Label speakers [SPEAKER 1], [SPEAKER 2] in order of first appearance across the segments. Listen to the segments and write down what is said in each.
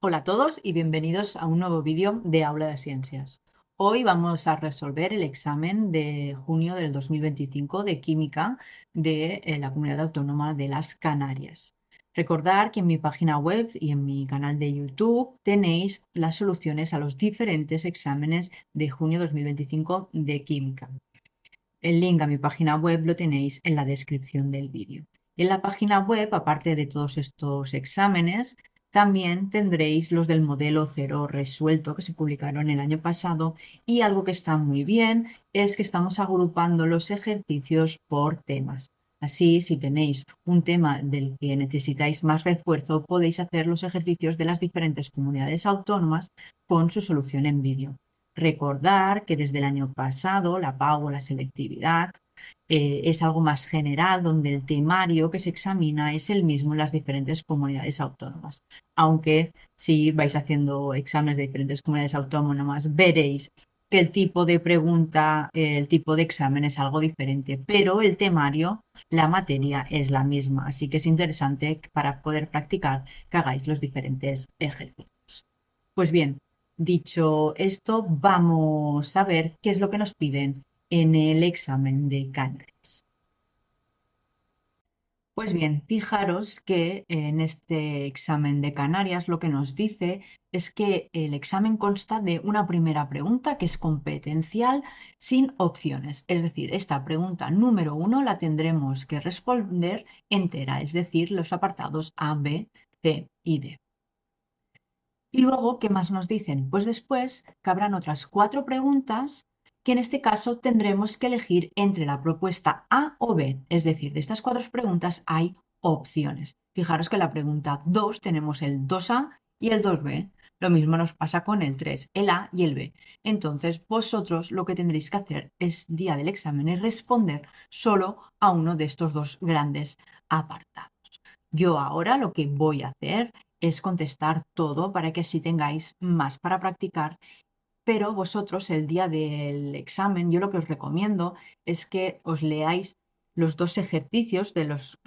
[SPEAKER 1] Hola a todos y bienvenidos a un nuevo vídeo de Aula de Ciencias. Hoy vamos a resolver el examen de junio del 2025 de Química de la Comunidad Autónoma de las Canarias. Recordar que en mi página web y en mi canal de YouTube tenéis las soluciones a los diferentes exámenes de junio 2025 de Química. El link a mi página web lo tenéis en la descripción del vídeo. En la página web, aparte de todos estos exámenes, también tendréis los del modelo cero resuelto que se publicaron el año pasado y algo que está muy bien es que estamos agrupando los ejercicios por temas. Así, si tenéis un tema del que necesitáis más refuerzo, podéis hacer los ejercicios de las diferentes comunidades autónomas con su solución en vídeo. Recordar que desde el año pasado la PAU o la selectividad es algo más general, donde el temario que se examina es el mismo en las diferentes comunidades autónomas. Aunque si vais haciendo exámenes de diferentes comunidades autónomas, veréis que el tipo de pregunta, el tipo de examen es algo diferente, pero el temario, la materia es la misma. Así que es interesante para poder practicar que hagáis los diferentes ejercicios. Pues bien, dicho esto, vamos a ver qué es lo que nos piden en el examen de Canarias. Pues bien, fijaros que en este examen de Canarias lo que nos dice es que el examen consta de una primera pregunta que es competencial sin opciones. Es decir, esta pregunta número uno la tendremos que responder entera, es decir, los apartados A, B, C y D. Y luego, ¿qué más nos dicen? Pues después cabrán otras cuatro preguntas que en este caso tendremos que elegir entre la propuesta A o B. Es decir, de estas cuatro preguntas hay opciones. Fijaros que en la pregunta 2 tenemos el 2A y el 2B. Lo mismo nos pasa con el 3, el A y el B. Entonces, vosotros lo que tendréis que hacer es, día del examen, es responder solo a uno de estos dos grandes apartados. Yo ahora lo que voy a hacer es contestar todo para que así tengáis más para practicar, pero vosotros el día del examen, yo lo que os recomiendo es que os leáis los dos ejercicios de las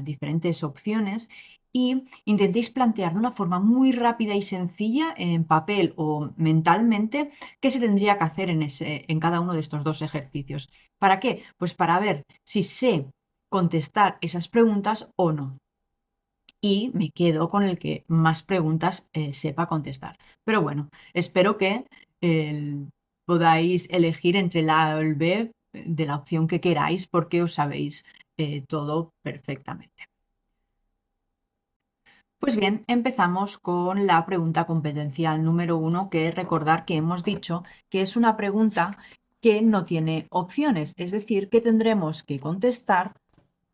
[SPEAKER 1] diferentes opciones y intentéis plantear de una forma muy rápida y sencilla en papel o mentalmente qué se tendría que hacer en cada uno de estos dos ejercicios. ¿Para qué? Pues para ver si sé contestar esas preguntas o no y me quedo con el que más preguntas sepa contestar. Pero bueno, espero que podáis elegir entre la A o el B de la opción que queráis porque os sabéis todo perfectamente. Pues bien, empezamos con la pregunta competencial número uno, que es recordar que hemos dicho que es una pregunta que no tiene opciones, es decir, que tendremos que contestar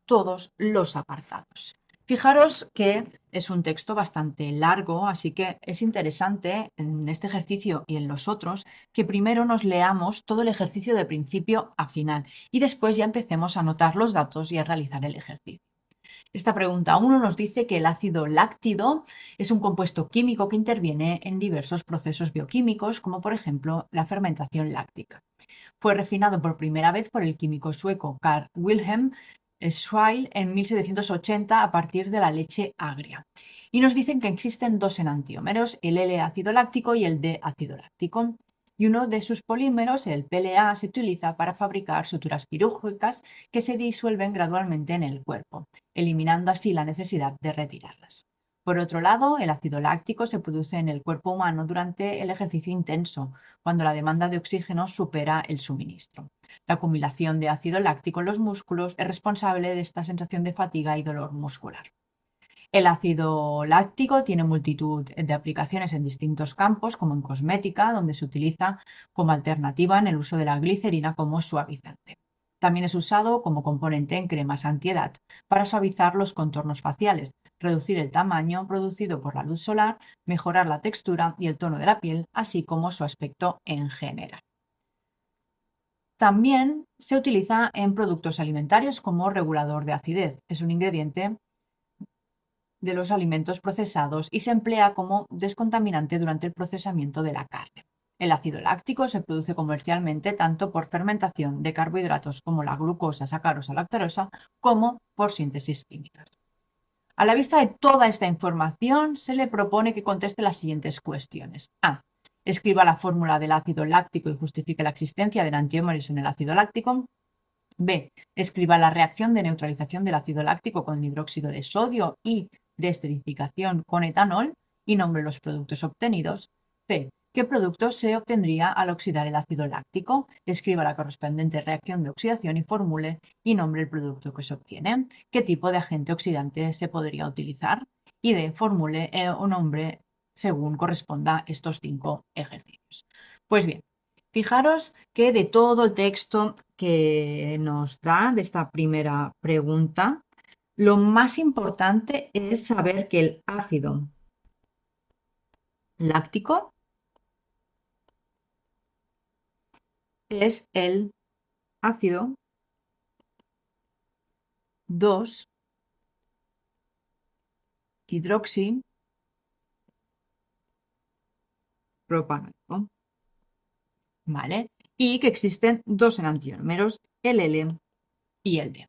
[SPEAKER 1] todos los apartados. Fijaros que es un texto bastante largo, así que es interesante en este ejercicio y en los otros que primero nos leamos todo el ejercicio de principio a final y después ya empecemos a anotar los datos y a realizar el ejercicio. Esta pregunta uno nos dice que el ácido láctido es un compuesto químico que interviene en diversos procesos bioquímicos, como por ejemplo la fermentación láctica. Fue refinado por primera vez por el químico sueco Carl Wilhelm Scheele en 1780 a partir de la leche agria. Y nos dicen que existen dos enantiómeros, el L-ácido láctico y el D-ácido láctico. Y uno de sus polímeros, el PLA, se utiliza para fabricar suturas quirúrgicas que se disuelven gradualmente en el cuerpo, eliminando así la necesidad de retirarlas. Por otro lado, el ácido láctico se produce en el cuerpo humano durante el ejercicio intenso, cuando la demanda de oxígeno supera el suministro. La acumulación de ácido láctico en los músculos es responsable de esta sensación de fatiga y dolor muscular. El ácido láctico tiene multitud de aplicaciones en distintos campos, como en cosmética, donde se utiliza como alternativa en el uso de la glicerina como suavizante. También es usado como componente en cremas antiedad para suavizar los contornos faciales, reducir el tamaño producido por la luz solar, mejorar la textura y el tono de la piel, así como su aspecto en general. También se utiliza en productos alimentarios como regulador de acidez. Es un ingrediente de los alimentos procesados y se emplea como descontaminante durante el procesamiento de la carne. El ácido láctico se produce comercialmente tanto por fermentación de carbohidratos como la glucosa, sacarosa, lactarosa, como por síntesis química. A la vista de toda esta información, se le propone que conteste las siguientes cuestiones. A. Escriba la fórmula del ácido láctico y justifique la existencia de enantiómeros en el ácido láctico. B. Escriba la reacción de neutralización del ácido láctico con hidróxido de sodio y de esterificación con etanol y nombre los productos obtenidos. C. ¿Qué producto se obtendría al oxidar el ácido láctico? Escriba la correspondiente reacción de oxidación y formule y nombre el producto que se obtiene. ¿Qué tipo de agente oxidante se podría utilizar? Y D. Formule o nombre según corresponda estos 5 ejercicios. Pues bien, fijaros que de todo el texto que nos da de esta primera pregunta, lo más importante es saber que el ácido láctico es el ácido 2-hidroxipropanoico, ¿vale? Y que existen dos enantiómeros, el L y el D.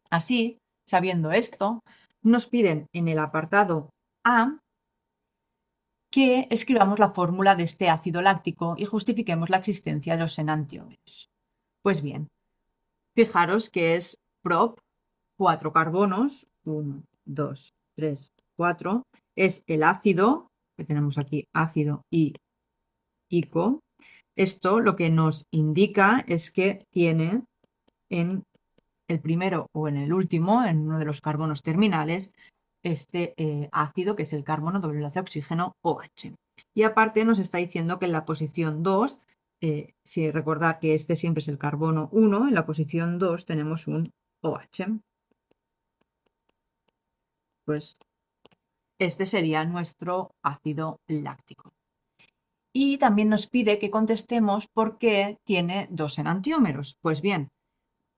[SPEAKER 1] Así, sabiendo esto, nos piden en el apartado A que escribamos la fórmula de este ácido láctico y justifiquemos la existencia de los enantiómeros. Pues bien, fijaros que es prop, 4 carbonos, 1, 2, 3, 4, es el ácido, que tenemos aquí ácido y ico. Esto lo que nos indica es que tiene en el primero o en el último, en uno de los carbonos terminales, este ácido que es el carbono doble enlace oxígeno OH. Y aparte nos está diciendo que en la posición 2, si recordad que este siempre es el carbono 1, en la posición 2 tenemos un OH. Pues este sería nuestro ácido láctico. Y también nos pide que contestemos por qué tiene dos enantiómeros. Pues bien,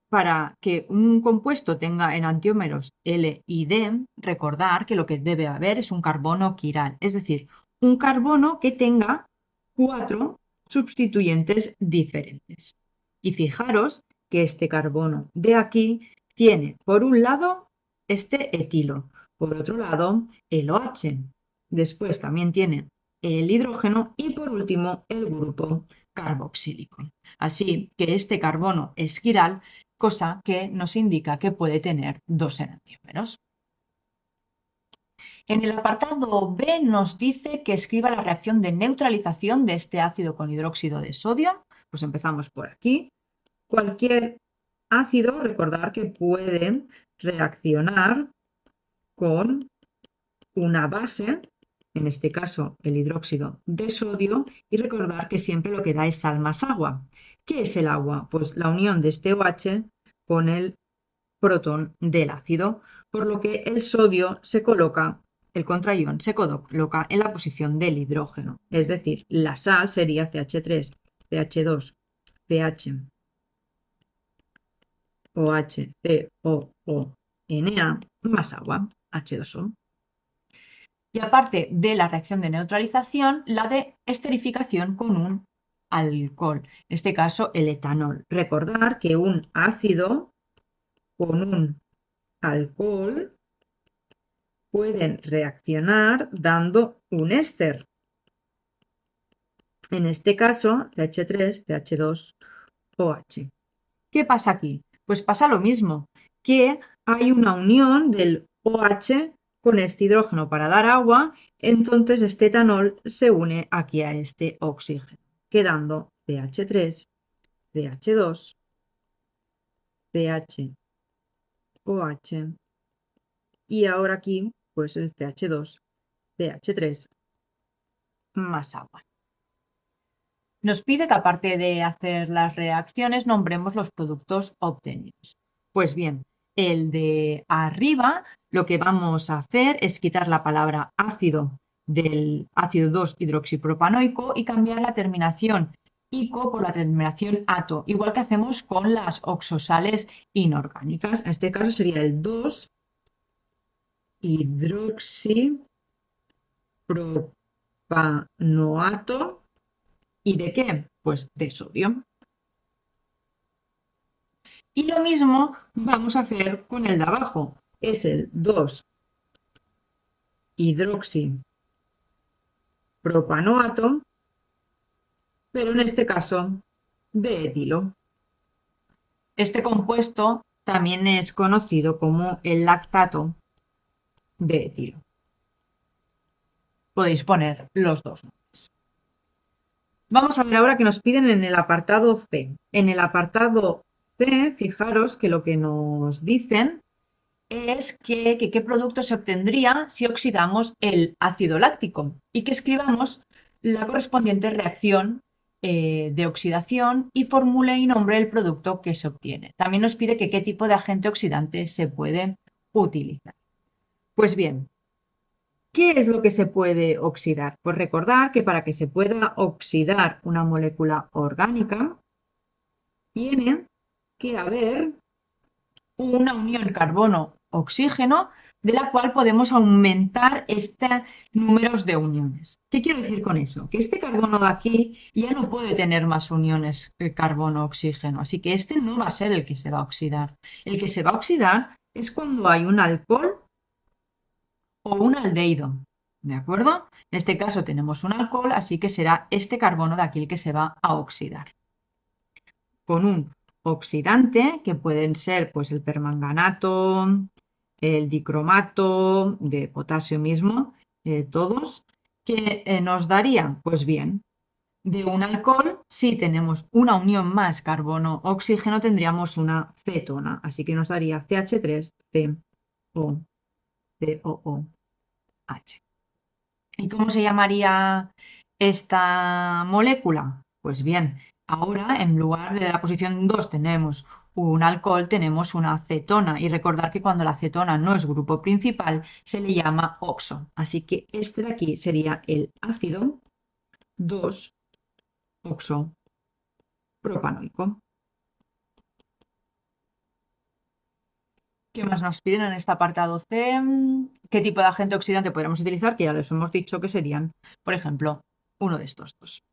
[SPEAKER 1] para que un compuesto tenga enantiómeros L y D, recordar que lo que debe haber es un carbono quiral, es decir, un carbono que tenga 4 sustituyentes diferentes. Y fijaros que este carbono de aquí tiene, por un lado, este etilo, por otro lado, el OH. Después también tiene el hidrógeno y, por último, el grupo carboxílico. Así que este carbono es quiral, cosa que nos indica que puede tener dos enantiómeros. En el apartado B nos dice que escriba la reacción de neutralización de este ácido con hidróxido de sodio. Pues empezamos por aquí. Cualquier ácido, recordar que puede reaccionar con una base, en este caso el hidróxido de sodio, y recordar que siempre lo que da es sal más agua. ¿Qué es el agua? Pues la unión de este OH con el protón del ácido, por lo que el sodio se coloca, el contraión se coloca en la posición del hidrógeno, es decir, la sal sería CH3, CH2, CH, OH, COO, Na, más agua, H2O. Y aparte de la reacción de neutralización, la de esterificación con un alcohol, en este caso el etanol. Recordar que un ácido con un alcohol pueden reaccionar dando un éster. En este caso, CH3, CH2, OH. ¿Qué pasa aquí? Pues pasa lo mismo, que hay una unión del OH con este hidrógeno para dar agua, entonces este etanol se une aquí a este oxígeno, quedando CH3, CH2, CH, OH, y ahora aquí, pues el CH2, CH3, más agua. Nos pide que aparte de hacer las reacciones, nombremos los productos obtenidos. Pues bien, el de arriba, lo que vamos a hacer es quitar la palabra ácido del ácido 2-hidroxipropanoico y cambiar la terminación ico por la terminación ato, igual que hacemos con las oxosales inorgánicas. En este caso sería el 2-hidroxipropanoato. ¿Y de qué? Pues de sodio. Y lo mismo vamos a hacer con el de abajo. es el 2-hidroxipropanoato, pero en este caso de etilo. Este compuesto también es conocido como el lactato de etilo. Podéis poner los dos nombres. Vamos a ver ahora que nos piden en el apartado C. En el apartado C, fijaros que lo que nos dicen es que qué producto se obtendría si oxidamos el ácido láctico y que escribamos la correspondiente reacción de oxidación y formule y nombre el producto que se obtiene. También nos pide que qué tipo de agente oxidante se puede utilizar. Pues bien, ¿qué es lo que se puede oxidar? Pues recordar que para que se pueda oxidar una molécula orgánica, tiene que haber una unión carbono-oxígeno de la cual podemos aumentar este número de uniones. ¿Qué quiero decir con eso? Que este carbono de aquí ya no puede tener más uniones carbono-oxígeno, así que este no va a ser el que se va a oxidar. El que se va a oxidar es cuando hay un alcohol o un aldehído, ¿de acuerdo? En este caso tenemos un alcohol, así que será este carbono de aquí el que se va a oxidar. Con un oxidante, que pueden ser pues el permanganato, el dicromato, de potasio mismo, todos, que nos darían, pues bien, de un alcohol, si tenemos una unión más carbono-oxígeno, tendríamos una cetona, así que nos daría CH3CO, COOH. ¿Y cómo se llamaría esta molécula? Pues bien, ahora en lugar de la posición 2 tenemos un alcohol, tenemos una acetona. Y recordar que cuando la acetona no es grupo principal, se le llama oxo. Así que este de aquí sería el ácido 2-oxopropanoico. ¿Qué más nos piden en este apartado C? ¿Qué tipo de agente oxidante podríamos utilizar? Que ya les hemos dicho que serían, por ejemplo, uno de estos dos.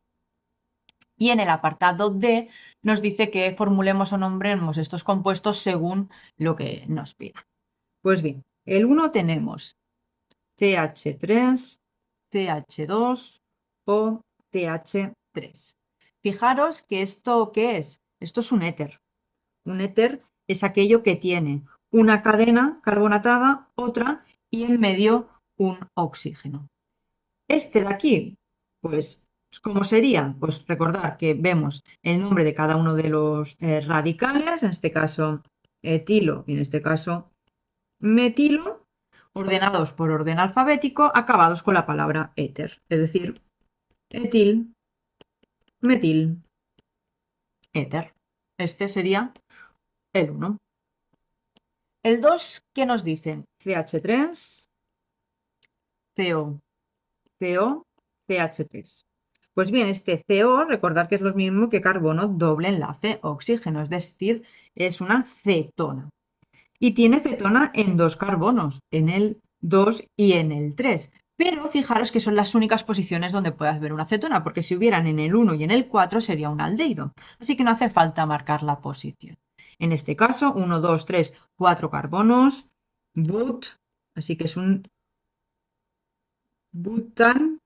[SPEAKER 1] Y en el apartado D nos dice que formulemos o nombremos estos compuestos según lo que nos pida. Pues bien, el 1 tenemos CH3, CH2 o TH3. Fijaros que esto, ¿qué es? Esto es un éter. Un éter es aquello que tiene una cadena carbonatada, otra y en medio un oxígeno. Este de aquí, pues, ¿cómo sería? Pues recordar que vemos el nombre de cada uno de los radicales, en este caso etilo y en este caso metilo, ordenados por orden alfabético, acabados con la palabra éter, es decir, etil, metil, éter. Este sería el 1. El 2, ¿qué nos dicen? CH3, CO, CO, CH3. Pues bien, este CO, recordad que es lo mismo que carbono doble enlace oxígeno, es decir, es una cetona. Y tiene cetona en dos carbonos, en el 2 y en el 3. Pero fijaros que son las únicas posiciones donde puede haber una cetona, porque si hubieran en el 1 y en el 4 sería un aldehído. Así que no hace falta marcar la posición. En este caso, 1, 2, 3, 4 carbonos, but, así que es un butan,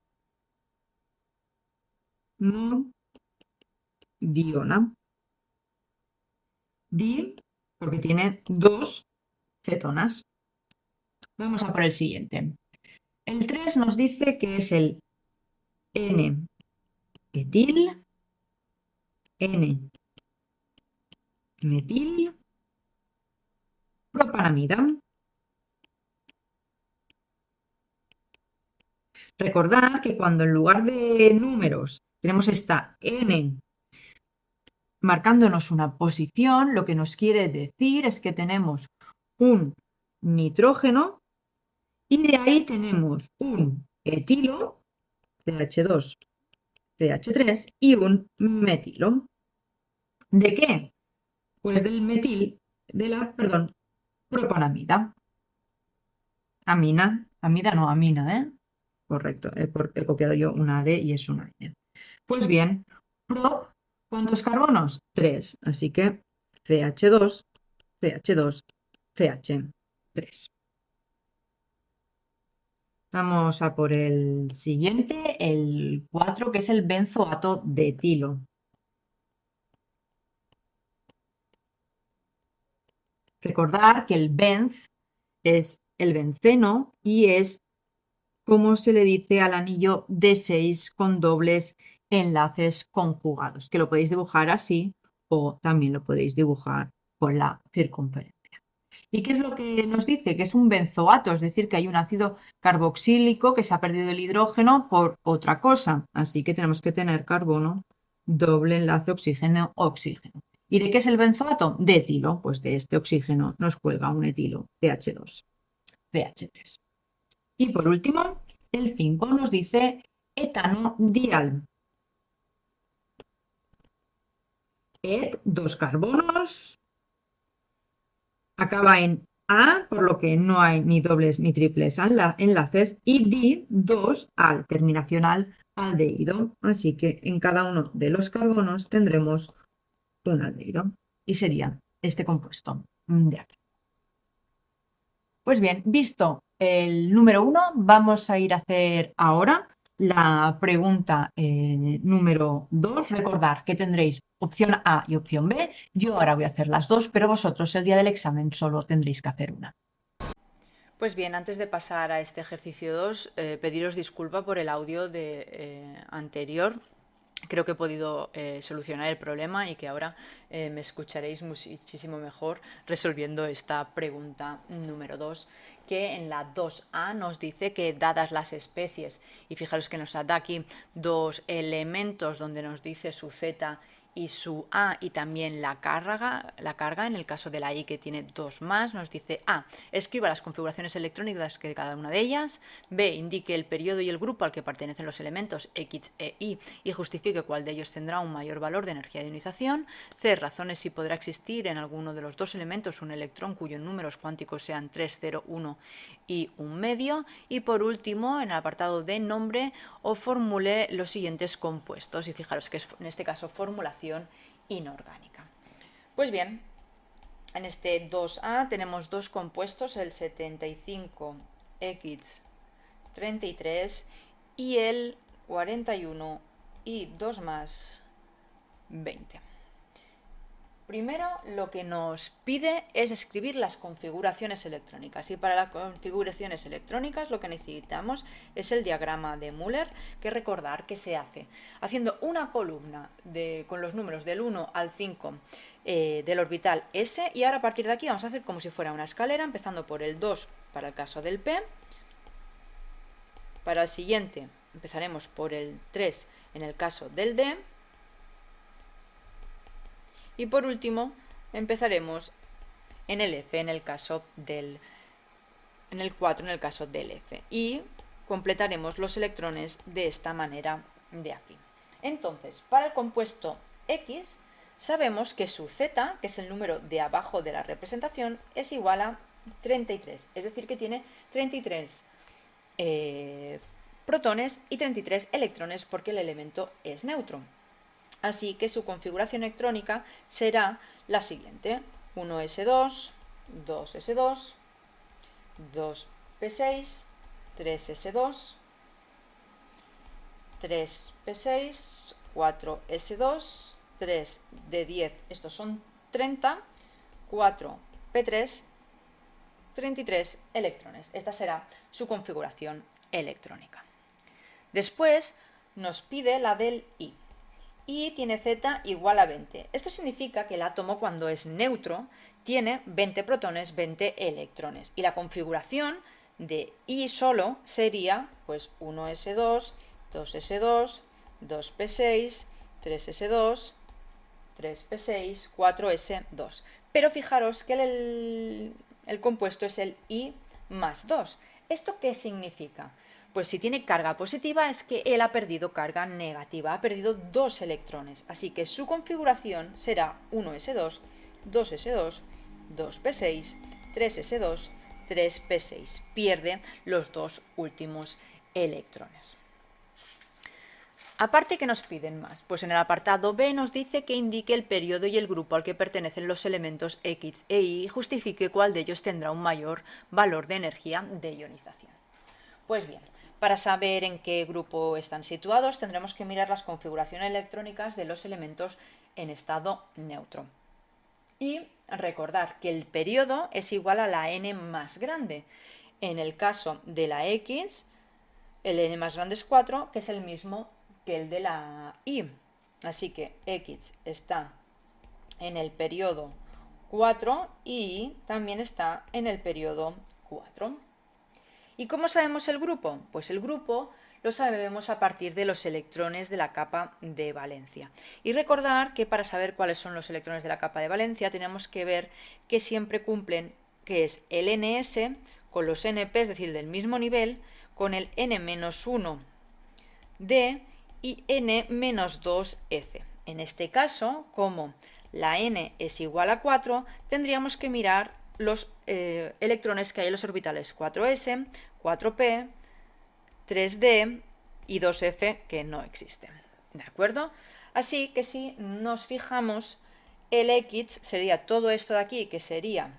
[SPEAKER 1] no, diona. Di, porque tiene dos cetonas. Vamos a por el siguiente. El 3 nos dice que es el N-etil, N-metil, propanamida. Recordad que cuando en lugar de números tenemos esta N marcándonos una posición, lo que nos quiere decir es que tenemos un nitrógeno y de ahí tenemos un etilo, CH2, CH3 y un metilo. ¿De qué? Pues del metil, perdón, propanamida. Amida no, amina, ¿eh? Correcto, he copiado yo una D y es una N. Pues bien, prop, ¿cuántos carbonos? 3, así que CH2, CH2, CH. 3. Vamos a por el siguiente, el 4, que es el benzoato de etilo. Recordar que el benz es el benceno y es como se le dice al anillo D6 con dobles enlaces conjugados, que lo podéis dibujar así o también lo podéis dibujar con la circunferencia. ¿Y qué es lo que nos dice? Que es un benzoato, es decir, que hay un ácido carboxílico que se ha perdido el hidrógeno por otra cosa. Así que tenemos que tener carbono, doble enlace oxígeno-oxígeno. ¿Y de qué es el benzoato? De etilo. Pues de este oxígeno nos cuelga un etilo, CH2, CH3. Y por último, el 5 nos dice etano dial. Dos carbonos, acaba en A, por lo que no hay ni dobles ni triples enlaces, y di, 2 al, terminación al aldehído. Así que en cada uno de los carbonos tendremos un aldehído y sería este compuesto de aquí. Pues bien, visto el número 1, vamos a ir a hacer ahora la pregunta número 2. Recordar que tendréis opción A y opción B. Yo ahora voy a hacer las dos, pero vosotros el día del examen solo tendréis que hacer una.
[SPEAKER 2] Pues bien, antes de pasar a este ejercicio 2, pediros disculpa por el audio anterior. Creo que he podido solucionar el problema y que ahora me escucharéis muchísimo mejor resolviendo esta pregunta número 2, que en la 2A nos dice que dadas las especies, y fijaros que nos da aquí dos elementos donde nos dice su Z y su A y también la carga en el caso de la I, que tiene 2 más, nos dice A, escriba las configuraciones electrónicas de cada una de ellas, B, indique el periodo y el grupo al que pertenecen los elementos X e Y y justifique cuál de ellos tendrá un mayor valor de energía de ionización, C, razones si podrá existir en alguno de los dos elementos un electrón cuyos números cuánticos sean 3, 0, 1 y un medio, y por último, en el apartado de nombre, o formule los siguientes compuestos, y fijaros que es en este caso formulación inorgánica. Pues bien, en este 2A tenemos dos compuestos, el 75X33 y el 41 y 2 más 20. Primero, lo que nos pide es escribir las configuraciones electrónicas, y para las configuraciones electrónicas lo que necesitamos es el diagrama de Müller, que recordar que se hace haciendo una columna con los números del 1 al 5 del orbital S, y ahora a partir de aquí vamos a hacer como si fuera una escalera, empezando por el 2 para el caso del P, para el siguiente empezaremos por el 3 en el caso del D, y por último empezaremos en el F en el caso del en el 4 en el caso del F, y completaremos los electrones de esta manera de aquí. Entonces, para el compuesto X sabemos que su Z, que es el número de abajo de la representación, es igual a 33, es decir, que tiene 33 protones y 33 electrones porque el elemento es neutro. Así que su configuración electrónica será la siguiente: 1s2, 2s2, 2p6, 3s2, 3p6, 4s2, 3 de 10, estos son 30, 4p3, 33 electrones. Esta será su configuración electrónica. Después nos pide la del I. Y tiene Z igual a 20. Esto significa que el átomo, cuando es neutro, tiene 20 protones, 20 electrones. Y la configuración de I solo sería pues 1s2, 2s2, 2p6, 3s2, 3p6, 4s2. Pero fijaros que el compuesto es el I más 2. ¿Esto qué significa? Pues si tiene carga positiva es que él ha perdido carga negativa, ha perdido 2 electrones. Así que su configuración será 1s2, 2s2, 2p6, 3s2, 3p6. Pierde los dos últimos electrones. Aparte, ¿qué nos piden más? Pues en el apartado B nos dice que indique el periodo y el grupo al que pertenecen los elementos X e Y y justifique cuál de ellos tendrá un mayor valor de energía de ionización. Pues bien, para saber en qué grupo están situados tendremos que mirar las configuraciones electrónicas de los elementos en estado neutro. Y recordar que el periodo es igual a la n más grande. En el caso de la X, el n más grande es 4, que es el mismo que el de la Y. Así que X está en el periodo 4 y Y también está en el periodo 4. ¿Y cómo sabemos el grupo? Pues el grupo lo sabemos a partir de los electrones de la capa de valencia. Y recordar que para saber cuáles son los electrones de la capa de valencia tenemos que ver que siempre cumplen, que es el ns con los np, es decir, del mismo nivel, con el n-1d y n-2f. En este caso, como la n es igual a 4, tendríamos que mirar los electrones que hay en los orbitales 4s, 4p, 3d y 2f que no existen. ¿De acuerdo? Así que si nos fijamos, el X sería todo esto de aquí, que sería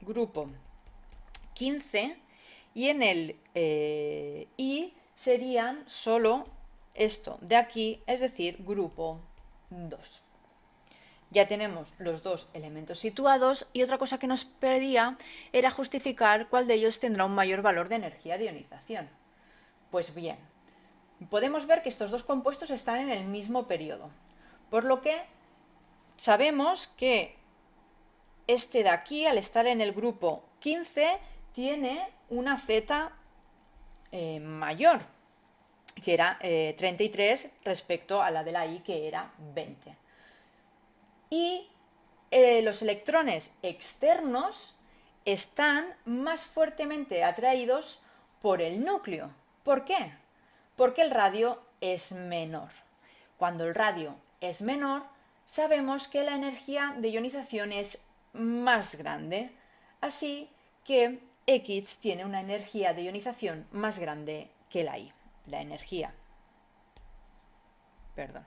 [SPEAKER 2] grupo 15, y en el Y serían solo esto de aquí, es decir, grupo 2. Ya tenemos los dos elementos situados y otra cosa que nos pedía era justificar cuál de ellos tendrá un mayor valor de energía de ionización. Pues bien, podemos ver que estos dos compuestos están en el mismo periodo, por lo que sabemos que este de aquí, al estar en el grupo 15, tiene una Z mayor, que era 33 respecto a la de la Y, que era 20. Y los electrones externos están más fuertemente atraídos por el núcleo. ¿Por qué? Porque el radio es menor. Cuando el radio es menor, sabemos que la energía de ionización es más grande. Así que X tiene una energía de ionización más grande que la Y. La energía. Perdón.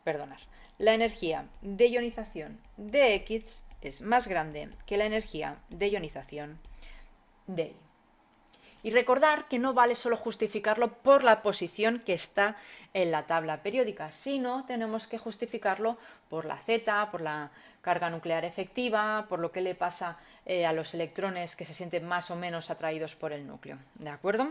[SPEAKER 2] Perdonar. La energía de ionización de X es más grande que la energía de ionización de Y. Y recordar que no vale solo justificarlo por la posición que está en la tabla periódica, sino tenemos que justificarlo por la Z, por la carga nuclear efectiva, por lo que le pasa a los electrones que se sienten más o menos atraídos por el núcleo. ¿De acuerdo?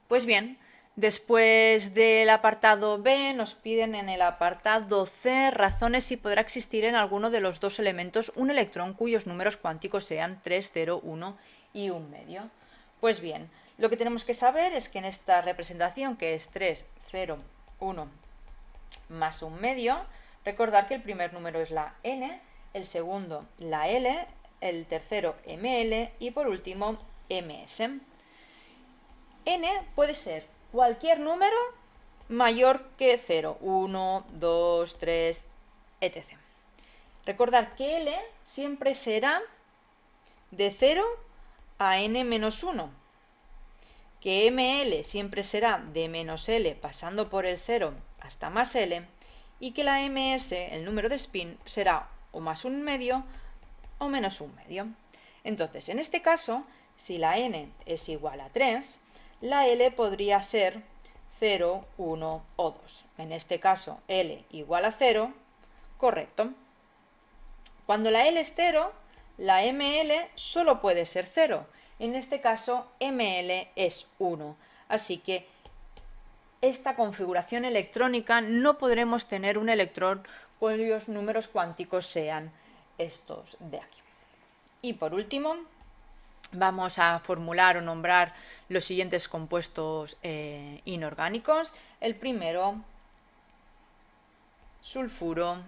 [SPEAKER 2] Pues bien, después del apartado B nos piden en el apartado C razones si podrá existir en alguno de los dos elementos un electrón cuyos números cuánticos sean 3, 0, 1 y 1 medio. Pues bien, lo que tenemos que saber es que en esta representación, que es 3, 0, 1 más 1 medio, recordar que el primer número es la n, el segundo la l, el tercero ml y por último ms. N puede ser cualquier número mayor que 0, 1, 2, 3, etc. Recordar que L siempre será de 0 a n-1, que ml siempre será de menos L pasando por el 0 hasta más L, y que la ms, el número de spin, será o más 1 medio o menos 1 medio. Entonces, en este caso, si la n es igual a 3, la L podría ser 0, 1 o 2. En este caso, L igual a 0, correcto. Cuando la L es 0, la ML solo puede ser 0. En este caso, ML es 1. Así que esta configuración electrónica no podremos tener un electrón cuyos números cuánticos sean estos de aquí. Y por último, vamos a formular o nombrar los siguientes compuestos inorgánicos. El primero, sulfuro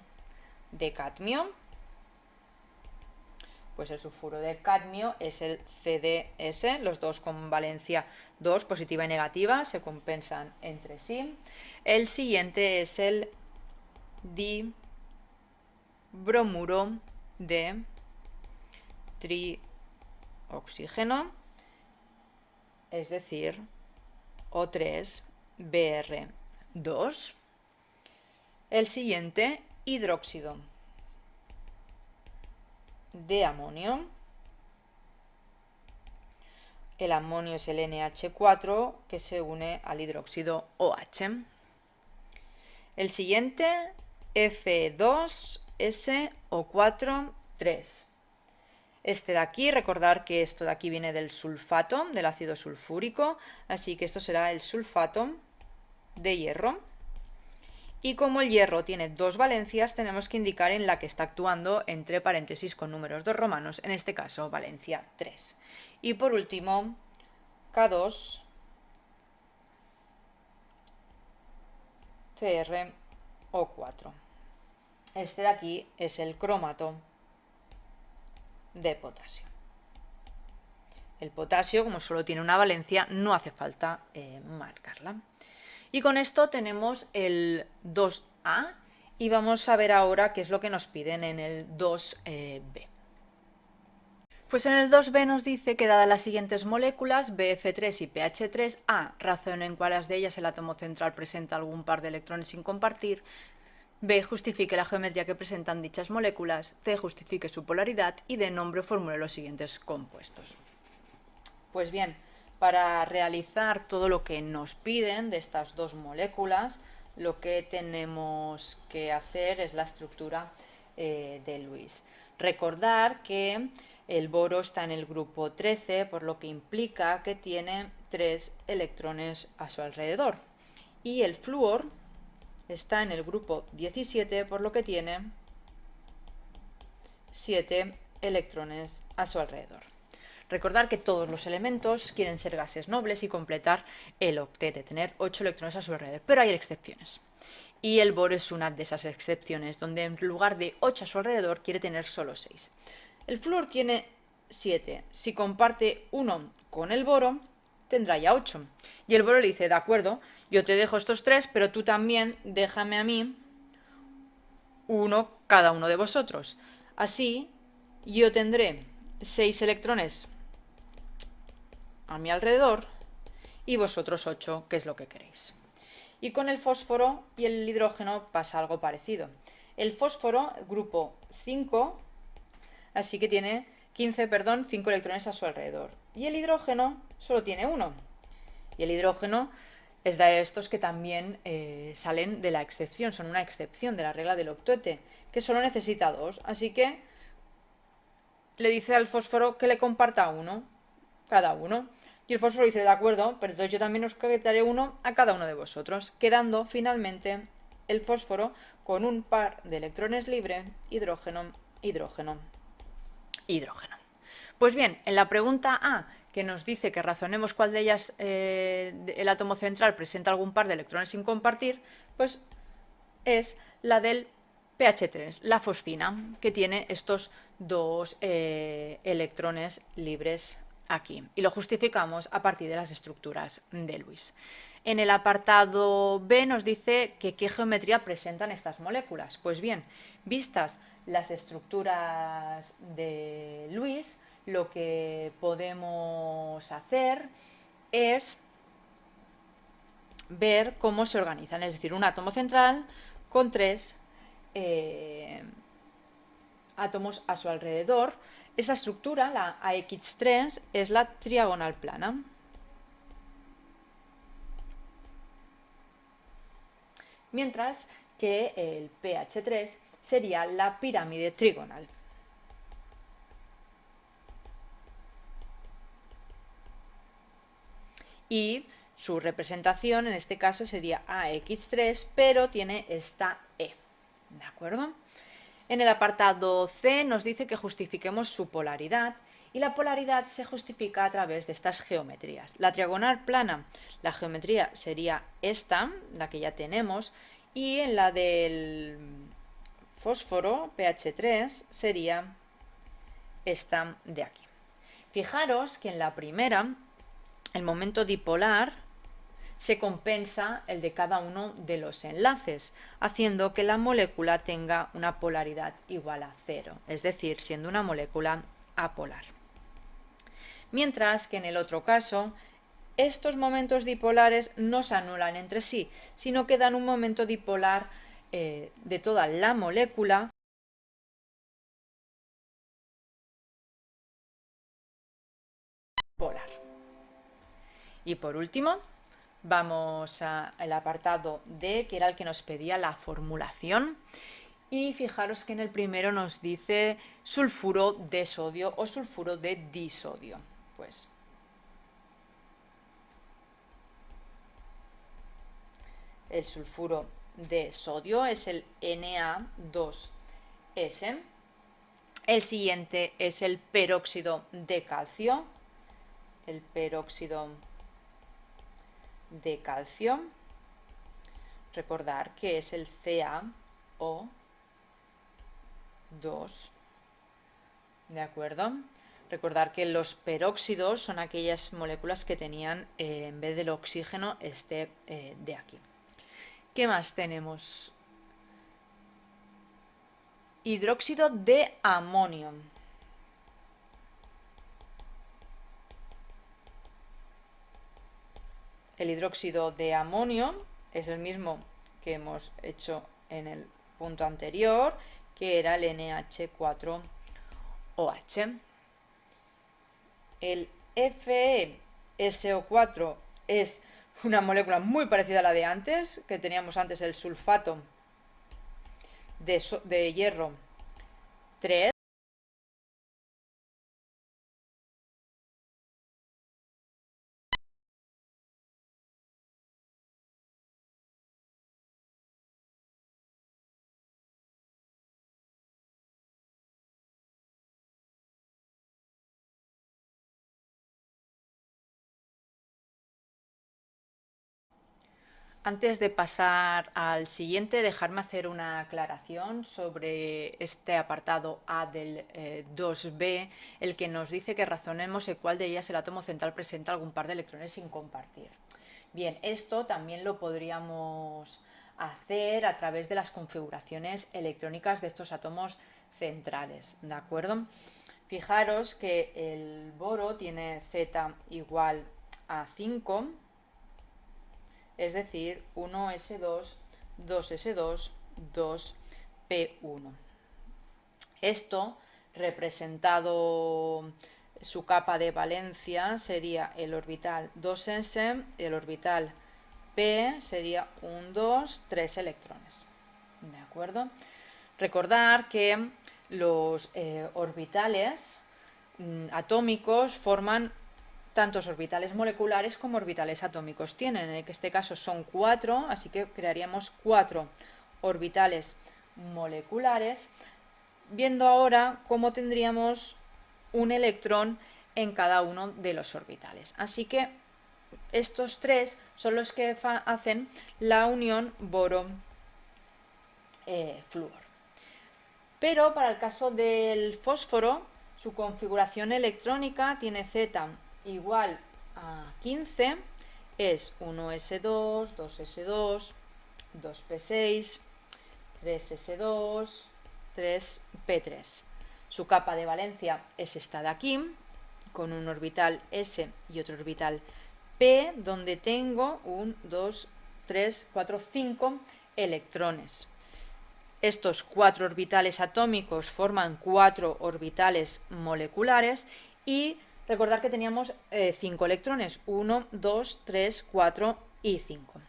[SPEAKER 2] de cadmio. Pues el sulfuro de cadmio es el CdS, los dos con valencia 2, positiva y negativa, se compensan entre sí. El siguiente es el dibromuro de oxígeno, es decir, O3Br2. El siguiente, hidróxido de amonio. El amonio es el NH4 que se une al hidróxido OH. El siguiente, F2SO4-3. Este de aquí, recordar que esto de aquí viene del sulfato, del ácido sulfúrico, así que esto será el sulfato de hierro. Y como el hierro tiene dos valencias, tenemos que indicar en la que está actuando entre paréntesis con números 2 romanos, en este caso valencia 3. Y por último, K2CrO4. Este de aquí es el cromato de potasio. El potasio, como solo tiene una valencia, no hace falta marcarla. Y con esto tenemos el 2A y vamos a ver ahora qué es lo que nos piden en el 2B. Pues en el 2B nos dice que dadas las siguientes moléculas, BF3 y PH3, A, razonen cuáles de ellas el átomo central presenta algún par de electrones sin compartir, B, justifique la geometría que presentan dichas moléculas, C, justifique su polaridad y D, nombre o formule los siguientes compuestos. Pues bien, para realizar todo lo que nos piden de estas dos moléculas, lo que tenemos que hacer es la estructura de Lewis. Recordar que el boro está en el grupo 13, por lo que implica que tiene 3 electrones a su alrededor. Y el flúor está en el grupo 17, por lo que tiene 7 electrones a su alrededor. Recordar que todos los elementos quieren ser gases nobles y completar el octet, tener 8 electrones a su alrededor, pero hay excepciones. Y el boro es una de esas excepciones, donde en lugar de 8 a su alrededor quiere tener solo 6. El flúor tiene 7. Si comparte 1 con el boro, tendrá ya 8. Y el boro le dice, de acuerdo, yo te dejo estos 3, pero tú también déjame a mí 1 cada uno de vosotros. Así, yo tendré 6 electrones a mi alrededor y vosotros 8, que es lo que queréis. Y con el fósforo y el hidrógeno pasa algo parecido. El fósforo, grupo 5, así que tiene 5 electrones a su alrededor. Y el hidrógeno solo tiene 1. Y el hidrógeno es de estos que también salen de la excepción, son una excepción de la regla del octete, que solo necesita 2. Así que le dice al fósforo que le comparta 1 cada uno. Y el fósforo dice, de acuerdo, pero entonces yo también os quitaré 1 a cada uno de vosotros, quedando finalmente el fósforo con un par de electrones libre, hidrógeno, hidrógeno, hidrógeno. Pues bien, en la pregunta A, que nos dice que razonemos cuál de ellas el átomo central presenta algún par de electrones sin compartir, pues es la del pH3, la fosfina, que tiene estos 2 electrones libres aquí. Y lo justificamos a partir de las estructuras de Lewis. En el apartado B nos dice que qué geometría presentan estas moléculas. Pues bien, vistas las estructuras de Lewis, lo que podemos hacer es ver cómo se organizan, es decir, un átomo central con 3 átomos a su alrededor. Esta estructura, la AX3, es la triagonal plana. Mientras que el pH3 sería la pirámide trigonal. Y su representación en este caso sería AX3, pero tiene esta E. ¿De acuerdo? En el apartado C nos dice que justifiquemos su polaridad y la polaridad se justifica a través de estas geometrías. La triagonal plana, la geometría sería esta, la que ya tenemos, y en la del fósforo, pH3, sería esta de aquí. Fijaros que en la primera, el momento dipolar se compensa el de cada uno de los enlaces, haciendo que la molécula tenga una polaridad igual a 0, es decir, siendo una molécula apolar. Mientras que en el otro caso, estos momentos dipolares no se anulan entre sí, sino que dan un momento dipolar de toda la molécula polar. Y por último, vamos al apartado D, que era el que nos pedía la formulación. Y fijaros que en el primero nos dice sulfuro de sodio o sulfuro de disodio. Pues el sulfuro de sodio es el Na2S. El siguiente es el peróxido de calcio. El peróxido de calcio. Recordar que es el CaO2. ¿De acuerdo? Recordar que los peróxidos son aquellas moléculas que tenían, en vez del oxígeno, de aquí. ¿Qué más tenemos? Hidróxido de amonio. El hidróxido de amonio es el mismo que hemos hecho en el punto anterior, que era el NH4OH. El FeSO4 es una molécula muy parecida a la de antes, que teníamos antes el sulfato de hierro 3. Antes de pasar al siguiente, dejarme hacer una aclaración sobre este apartado A del 2b, el que nos dice que razonemos en cuál de ellas el átomo central presenta algún par de electrones sin compartir. Bien, esto también lo podríamos hacer a través de las configuraciones electrónicas de estos átomos centrales, ¿de acuerdo? Fijaros que el boro tiene Z igual a 5, es decir, 1s2, 2s2, 2p1. Esto, representado su capa de valencia, sería el orbital 2s, el orbital p sería un 2, 3 electrones. ¿De acuerdo? Recordar que los orbitales atómicos forman tantos orbitales moleculares como orbitales atómicos tienen. En este caso son 4, así que crearíamos 4 orbitales moleculares, viendo ahora cómo tendríamos un electrón en cada uno de los orbitales. Así que estos 3 son los que hacen la unión boro-flúor. Pero para el caso del fósforo, su configuración electrónica tiene Z igual a 15, es 1s2, 2s2, 2p6, 3s2, 3p3. Su capa de valencia es esta de aquí, con un orbital s y otro orbital p, donde tengo 1, 2, 3, 4, 5 electrones. Estos 4 orbitales atómicos forman 4 orbitales moleculares y recordar que teníamos 5 electrones, 1, 2, 3, 4 y 5.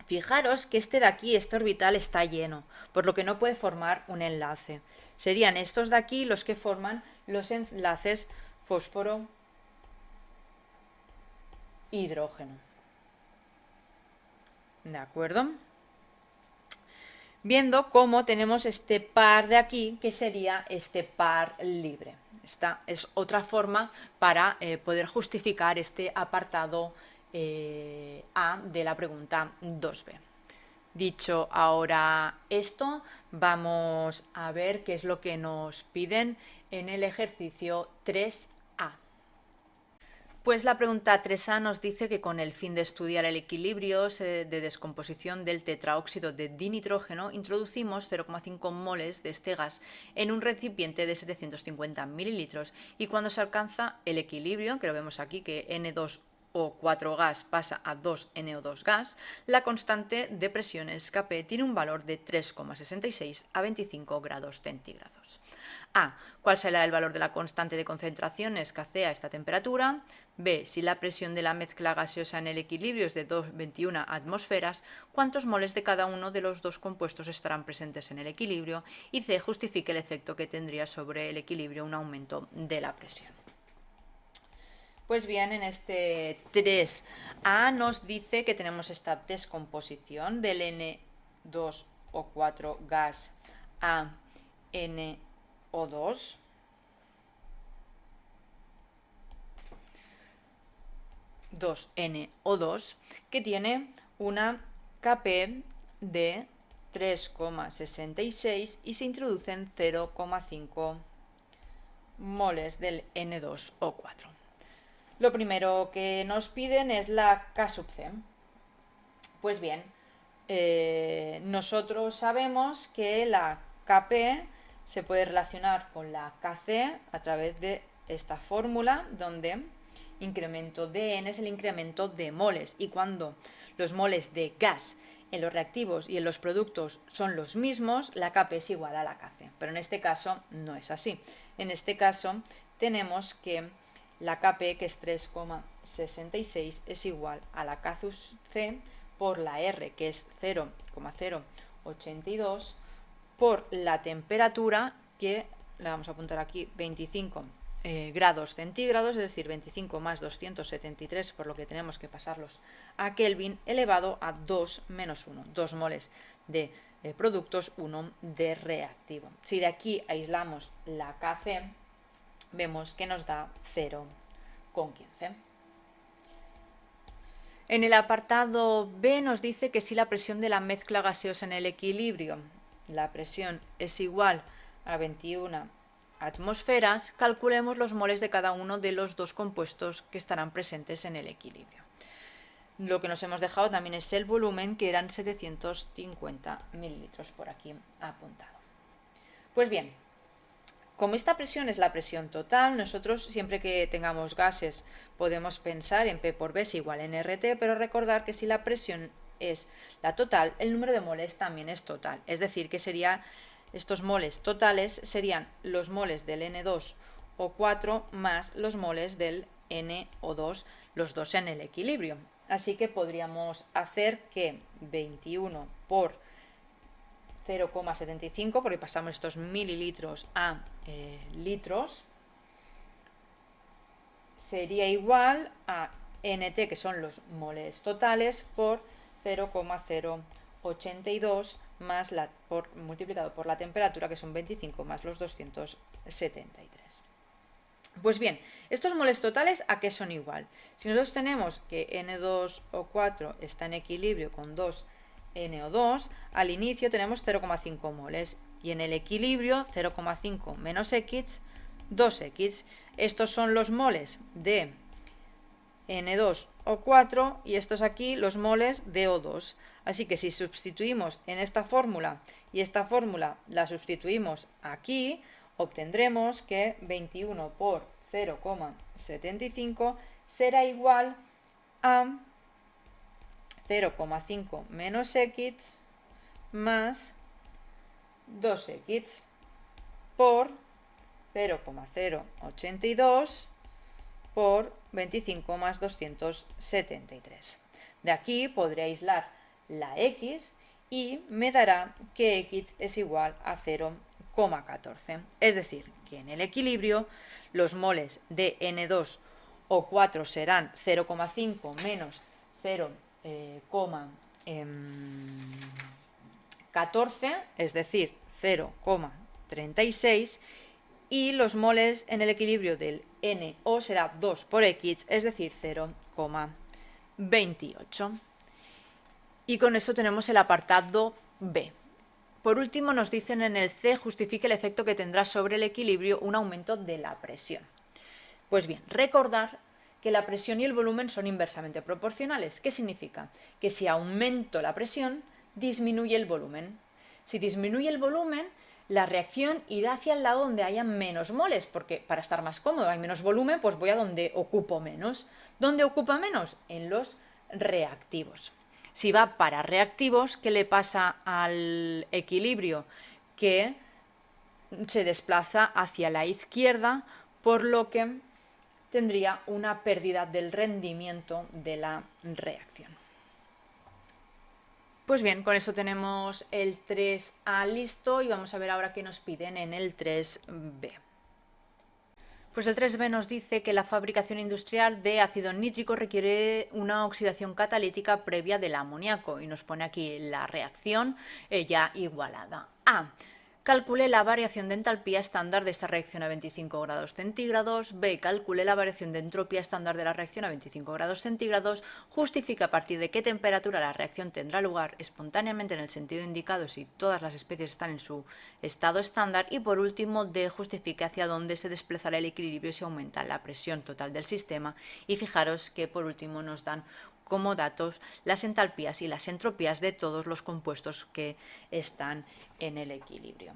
[SPEAKER 2] Fijaros que este de aquí, este orbital, está lleno, por lo que no puede formar un enlace. Serían estos de aquí los que forman los enlaces fósforo-hidrógeno. ¿De acuerdo? Viendo cómo tenemos este par de aquí, que sería este par libre. Esta es otra forma para poder justificar este apartado A de la pregunta 2b. Dicho ahora esto, vamos a ver qué es lo que nos piden en el ejercicio 3a. Pues la pregunta 3A nos dice que con el fin de estudiar el equilibrio de descomposición del tetraóxido de dinitrógeno, introducimos 0,5 moles de este gas en un recipiente de 750 mililitros y cuando se alcanza el equilibrio, que lo vemos aquí, que N2O4 gas pasa a 2NO2 gas, la constante de presiones Kp tiene un valor de 3,66 a 25 grados centígrados. A. ¿Cuál será el valor de la constante de concentraciones Kc a esta temperatura? B. Si la presión de la mezcla gaseosa en el equilibrio es de 21 atmósferas, ¿cuántos moles de cada uno de los dos compuestos estarán presentes en el equilibrio? Y C. Justifique el efecto que tendría sobre el equilibrio un aumento de la presión. Pues bien, en este 3A nos dice que tenemos esta descomposición del N2O4 gas a NO2. NO2 que tiene una Kp de 3,66 y se introducen 0,5 moles del N2O4. Lo primero que nos piden es la K sub C. Pues bien, nosotros sabemos que la Kp se puede relacionar con la Kc a través de esta fórmula donde incremento de N es el incremento de moles y cuando los moles de gas en los reactivos y en los productos son los mismos, la Kp es igual a la Kc. Pero en este caso no es así. En este caso tenemos que la Kp, que es 3,66, es igual a la K sub C por la R, que es 0,082, por la temperatura, que la vamos a apuntar aquí, 25 grados centígrados, es decir, 25 más 273, por lo que tenemos que pasarlos a Kelvin, elevado a 2 menos 1, 2 moles de productos, 1 de reactivo. Si de aquí aislamos la Kc, vemos que nos da 0,15. En el apartado B nos dice que si la presión de la mezcla gaseosa en el equilibrio, la presión es igual a 21 atmósferas, calculemos los moles de cada uno de los dos compuestos que estarán presentes en el equilibrio. Lo que nos hemos dejado también es el volumen, que eran 750 mililitros por aquí apuntado. Pues bien, como esta presión es la presión total, nosotros siempre que tengamos gases podemos pensar en P por V es igual a NRT, pero recordar que si la presión es la total, el número de moles también es total. Es decir, que estos moles totales serían los moles del N2O4 más los moles del NO2, los dos en el equilibrio. Así que podríamos hacer que 21 por 0,75, porque pasamos estos mililitros a litros, sería igual a NT, que son los moles totales, por 0,082 más multiplicado por la temperatura, que son 25 más los 273. Pues bien, estos moles totales, ¿a qué son igual? Si nosotros tenemos que N2O4 está en equilibrio con 2NO2, al inicio tenemos 0,5 moles y en el equilibrio 0,5 menos X, 2X. Estos son los moles de N2O4 y estos aquí los moles de O2. Así que si sustituimos en esta fórmula y esta fórmula la sustituimos aquí, obtendremos que 21 por 0,75 será igual a 0,5 menos X más 2X por 0,082 por 25 más 273. De aquí podré aislar la X y me dará que X es igual a 0,14. Es decir, que en el equilibrio los moles de N2O4 serán 0,5 menos 0,14, es decir, 0,36, y los moles en el equilibrio del NO será 2 por X, es decir, 0,28. Y con eso tenemos el apartado B. Por último, nos dicen en el C, justifique el efecto que tendrá sobre el equilibrio un aumento de la presión. Pues bien, recordar que la presión y el volumen son inversamente proporcionales. ¿Qué significa? Que si aumento la presión, disminuye el volumen. Si disminuye el volumen, la reacción irá hacia el lado donde haya menos moles, porque para estar más cómodo hay menos volumen, pues voy a donde ocupo menos. ¿Dónde ocupa menos? En los reactivos. Si va para reactivos, ¿qué le pasa al equilibrio? Que se desplaza hacia la izquierda, por lo que tendría una pérdida del rendimiento de la reacción. Pues bien, con eso tenemos el 3A listo y vamos a ver ahora qué nos piden en el 3B. Pues el 3B nos dice que la fabricación industrial de ácido nítrico requiere una oxidación catalítica previa del amoníaco y nos pone aquí la reacción ya igualada. A. Calcule la variación de entalpía estándar de esta reacción a 25 grados centígrados. B. Calcule la variación de entropía estándar de la reacción a 25 grados centígrados. Justifica a partir de qué temperatura la reacción tendrá lugar espontáneamente en el sentido indicado si todas las especies están en su estado estándar. Y por último, D. Justifique hacia dónde se desplazará el equilibrio si aumenta la presión total del sistema. Y fijaros que por último nos dan como datos las entalpías y las entropías de todos los compuestos que están en el equilibrio.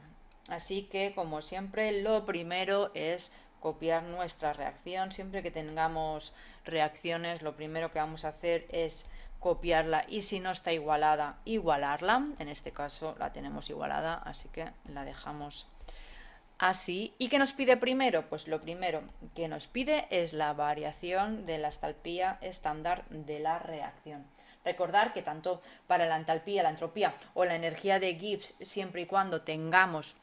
[SPEAKER 2] Así que, como siempre, lo primero es copiar nuestra reacción. Siempre que tengamos reacciones, lo primero que vamos a hacer es copiarla y si no está igualada, igualarla. En este caso la tenemos igualada, así que la dejamos así. ¿Y qué nos pide primero? Pues lo primero que nos pide es la variación de la entalpía estándar de la reacción. Recordar que tanto para la entalpía, la entropía o la energía de Gibbs, siempre y cuando tengamos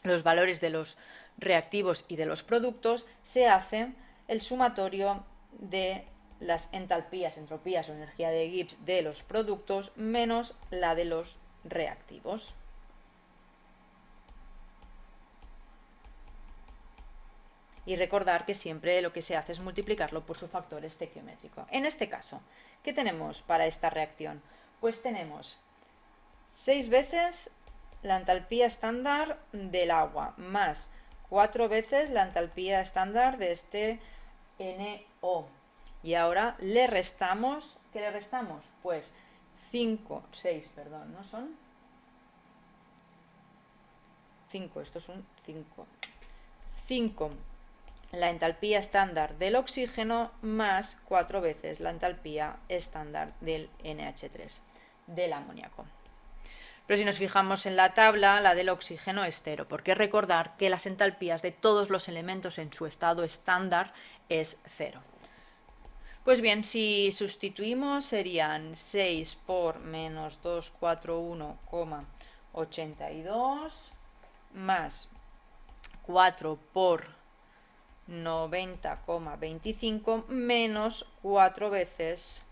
[SPEAKER 2] los valores de los reactivos y de los productos, se hace el sumatorio de las entalpías, entropías o energía de Gibbs de los productos menos la de los reactivos. Y recordar que siempre lo que se hace es multiplicarlo por su factor estequiométrico. En este caso, ¿qué tenemos para esta reacción? Pues tenemos 6 veces la entalpía estándar del agua más 4 veces la entalpía estándar de este NO. Y ahora le restamos, ¿qué le restamos? Pues 6, ¿no son? 5, esto es un 5. 5 la entalpía estándar del oxígeno más 4 veces la entalpía estándar del NH3, del amoníaco. Pero si nos fijamos en la tabla, la del oxígeno es 0, porque recordar que las entalpías de todos los elementos en su estado estándar es 0. Pues bien, si sustituimos serían 6 por menos 241,82 más 4 por 90,25 menos 4 veces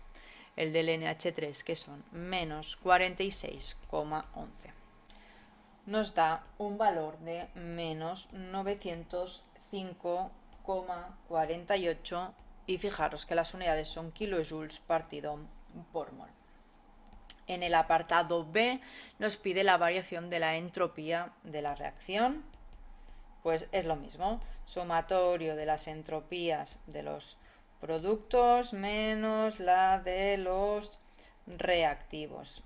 [SPEAKER 2] el del NH3, que son menos 46,11. Nos da un valor de menos 905,48 y fijaros que las unidades son kilojoules partido por mol. En el apartado B nos pide la variación de la entropía de la reacción. Pues es lo mismo, sumatorio de las entropías de los productos menos la de los reactivos.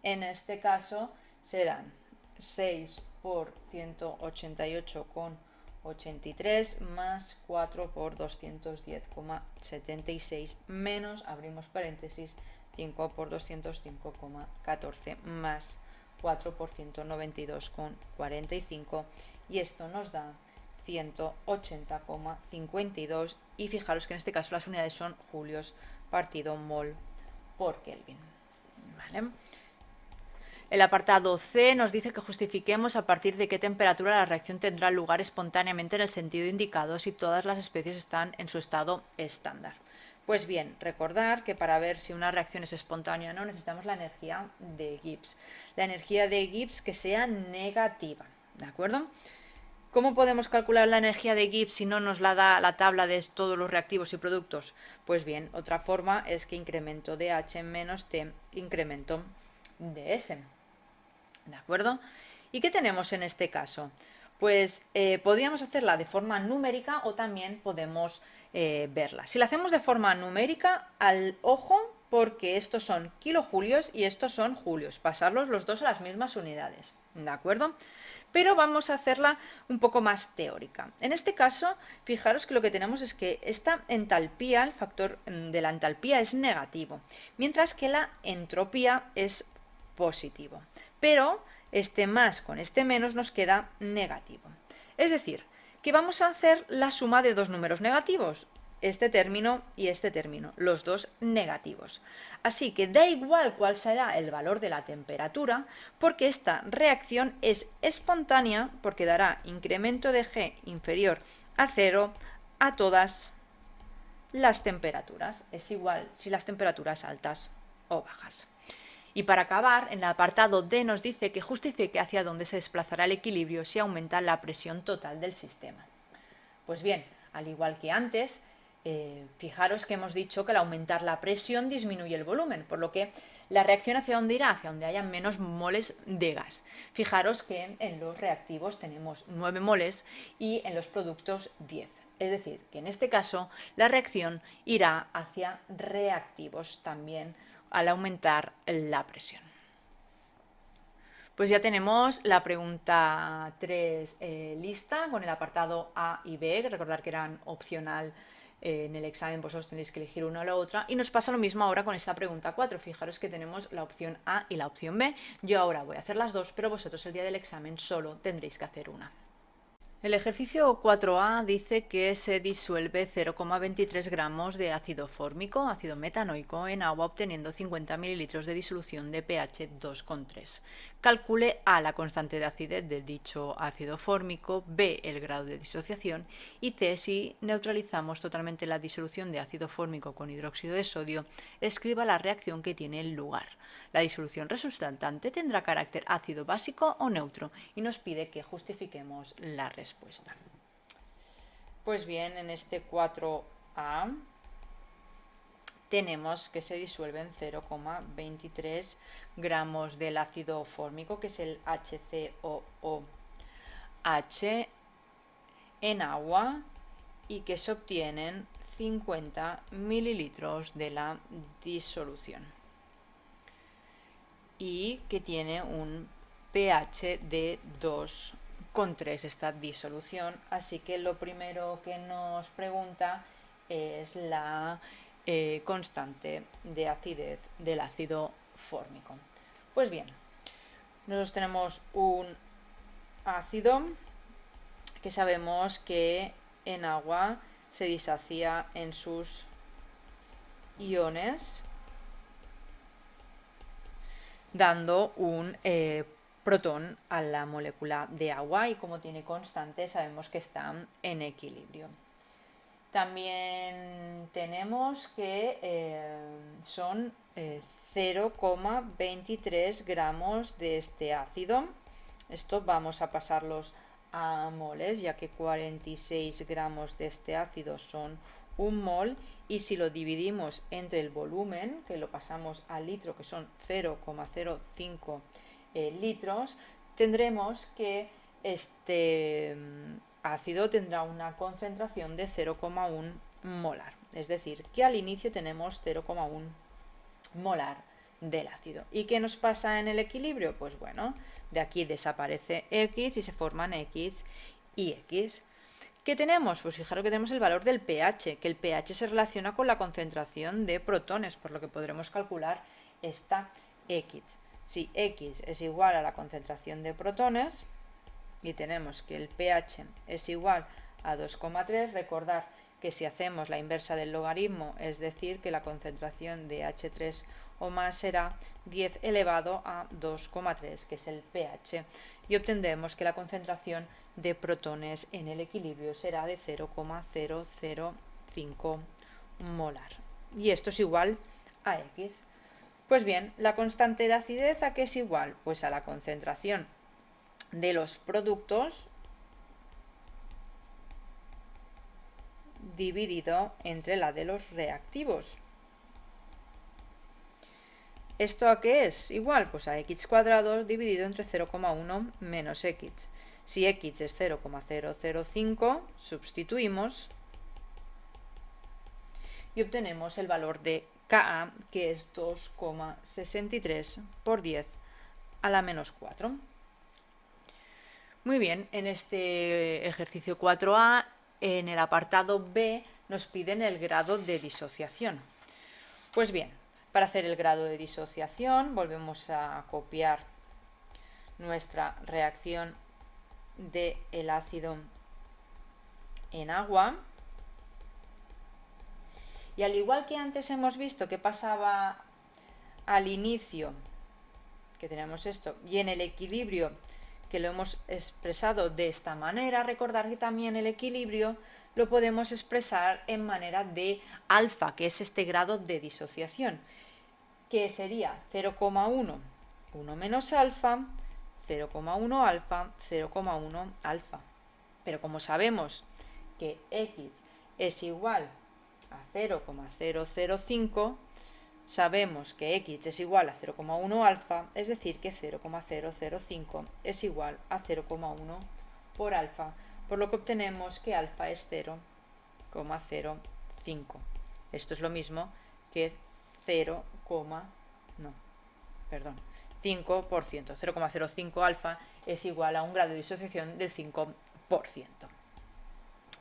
[SPEAKER 2] En este caso serán 6 por 188,83 más 4 por 210,76 menos, abrimos paréntesis, 5 por 205,14 más 4 por 192,45 y esto nos da 180,52 y fijaros que en este caso las unidades son julios partido mol por Kelvin. ¿Vale? El apartado C nos dice que justifiquemos a partir de qué temperatura la reacción tendrá lugar espontáneamente en el sentido indicado si todas las especies están en su estado estándar. Pues bien, recordar que para ver si una reacción es espontánea o no necesitamos la energía de Gibbs. La energía de Gibbs que sea negativa, ¿de acuerdo? ¿Cómo podemos calcular la energía de Gibbs si no nos la da la tabla de todos los reactivos y productos? Pues bien, otra forma es que incremento de H menos T, incremento de S. ¿De acuerdo? ¿Y qué tenemos en este caso? Pues podríamos hacerla de forma numérica o también podemos verla. Si la hacemos de forma numérica, al ojo, porque estos son kilojulios y estos son julios, pasarlos los dos a las mismas unidades, ¿de acuerdo? Pero vamos a hacerla un poco más teórica. En este caso, fijaros que lo que tenemos es que esta entalpía, el factor de la entalpía es negativo, mientras que la entropía es positivo. Pero este más con este menos nos queda negativo. Es decir, que vamos a hacer la suma de dos números negativos, este término y este término, los dos negativos. Así que da igual cuál será el valor de la temperatura, porque esta reacción es espontánea, porque dará incremento de G inferior a 0 a todas las temperaturas. Es igual si las temperaturas altas o bajas. Y para acabar, en el apartado D nos dice que justifique hacia dónde se desplazará el equilibrio si aumenta la presión total del sistema. Pues bien, al igual que antes, fijaros que hemos dicho que al aumentar la presión disminuye el volumen, por lo que la reacción hacia dónde irá, hacia donde haya menos moles de gas. Fijaros que en los reactivos tenemos 9 moles y en los productos 10. Es decir, que en este caso la reacción irá hacia reactivos también al aumentar la presión. Pues ya tenemos la pregunta 3 lista con el apartado A y B, recordar que eran opcional en el examen, vosotros tenéis que elegir una o la otra, y nos pasa lo mismo ahora con esta pregunta 4, fijaros que tenemos la opción A y la opción B, yo ahora voy a hacer las dos, pero vosotros el día del examen solo tendréis que hacer una. El ejercicio 4A dice que se disuelve 0,23 gramos de ácido fórmico, ácido metanoico, en agua obteniendo 50 mililitros de disolución de pH 2,3. Calcule A la constante de acidez de dicho ácido fórmico, B el grado de disociación y C si neutralizamos totalmente la disolución de ácido fórmico con hidróxido de sodio, escriba la reacción que tiene lugar. La disolución resultante tendrá carácter ácido básico o neutro y nos pide que justifiquemos la respuesta. Pues bien, en este 4A tenemos que se disuelven 0,23 gramos del ácido fórmico, que es el HCOOH, en agua y que se obtienen 50 mililitros de la disolución y que tiene un pH de 2,3 esta disolución, así que lo primero que nos pregunta es la constante de acidez del ácido fórmico. Pues bien, nosotros tenemos un ácido que sabemos que en agua se disocia en sus iones, dando un protón a la molécula de agua y como tiene constante sabemos que está en equilibrio. También tenemos que son 0,23 gramos de este ácido. Esto vamos a pasarlos a moles, ya que 46 gramos de este ácido son un mol, y si lo dividimos entre el volumen, que lo pasamos al litro, que son 0,05 litros, tendremos que este ácido tendrá una concentración de 0,1 molar. Es decir, que al inicio tenemos 0,1 molar del ácido. ¿Y qué nos pasa en el equilibrio? Pues bueno, de aquí desaparece X y se forman X y X. ¿Qué tenemos? Pues fijaros que tenemos el valor del pH, que el pH se relaciona con la concentración de protones, por lo que podremos calcular esta X. Si X es igual a la concentración de protones y tenemos que el pH es igual a 2,3, recordar que si hacemos la inversa del logaritmo, es decir, que la concentración de H3 o más será 10 elevado a 2,3, que es el pH, y obtendremos que la concentración de protones en el equilibrio será de 0,005 molar. Y esto es igual a X. Pues bien, la constante de acidez, ¿a qué es igual? Pues a la concentración de los productos dividido entre la de los reactivos. ¿Esto a qué es? Igual, pues a x cuadrado dividido entre 0,1 menos x. Si x es 0,005, sustituimos y obtenemos el valor de Ka, que es 2,63 por 10 a la menos 4. Muy bien, en este ejercicio 4a, en el apartado B, nos piden el grado de disociación. Pues bien, para hacer el grado de disociación, volvemos a copiar nuestra reacción del ácido en agua. Y al igual que antes hemos visto que pasaba al inicio, que tenemos esto, y en el equilibrio, que lo hemos expresado de esta manera, recordar que también el equilibrio lo podemos expresar en manera de alfa, que es este grado de disociación, que sería 0,1, 1 menos alfa, 0,1 alfa, 0,1 alfa. Pero como sabemos que x es igual a 0,005, sabemos que x es igual a 0,1 alfa, es decir, que 0,005 es igual a 0,1 por alfa, por lo que obtenemos que alfa es 0,05. Esto es lo mismo que 5%. 0,05 alfa es igual a un grado de disociación del 5%.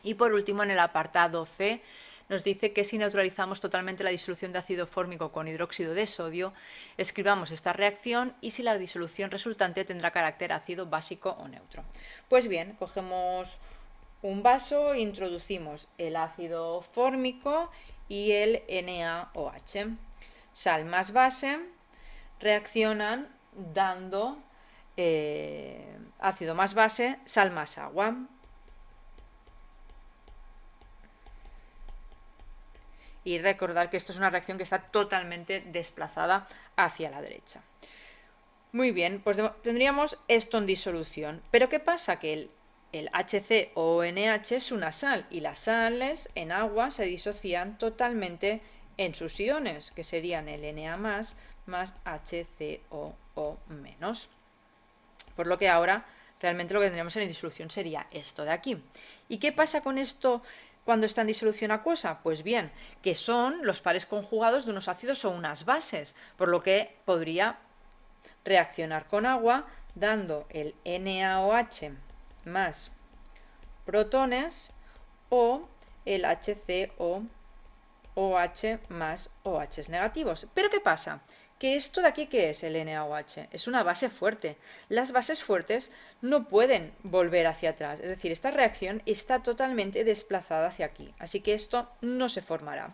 [SPEAKER 2] Y por último, en el apartado C, nos dice que si neutralizamos totalmente la disolución de ácido fórmico con hidróxido de sodio, escribamos esta reacción y si la disolución resultante tendrá carácter ácido, básico o neutro. Pues bien, cogemos un vaso, introducimos el ácido fórmico y el NaOH. Sal más base reaccionan dando ácido más base, sal más agua. Y recordar que esto es una reacción que está totalmente desplazada hacia la derecha. Muy bien, pues tendríamos esto en disolución. Pero ¿qué pasa? Que el HCONH es una sal y las sales en agua se disocian totalmente en sus iones, que serían el Na más HCOO menos. Por lo que ahora realmente lo que tendríamos en disolución sería esto de aquí. ¿Y qué pasa con esto cuando está en disolución acuosa? Pues bien, que son los pares conjugados de unos ácidos o unas bases, por lo que podría reaccionar con agua dando el NaOH más protones o el HCOOH más OH negativos. ¿Pero qué pasa? Que esto de aquí, ¿qué es el NaOH? Es una base fuerte. Las bases fuertes no pueden volver hacia atrás, es decir, esta reacción está totalmente desplazada hacia aquí, así que esto no se formará.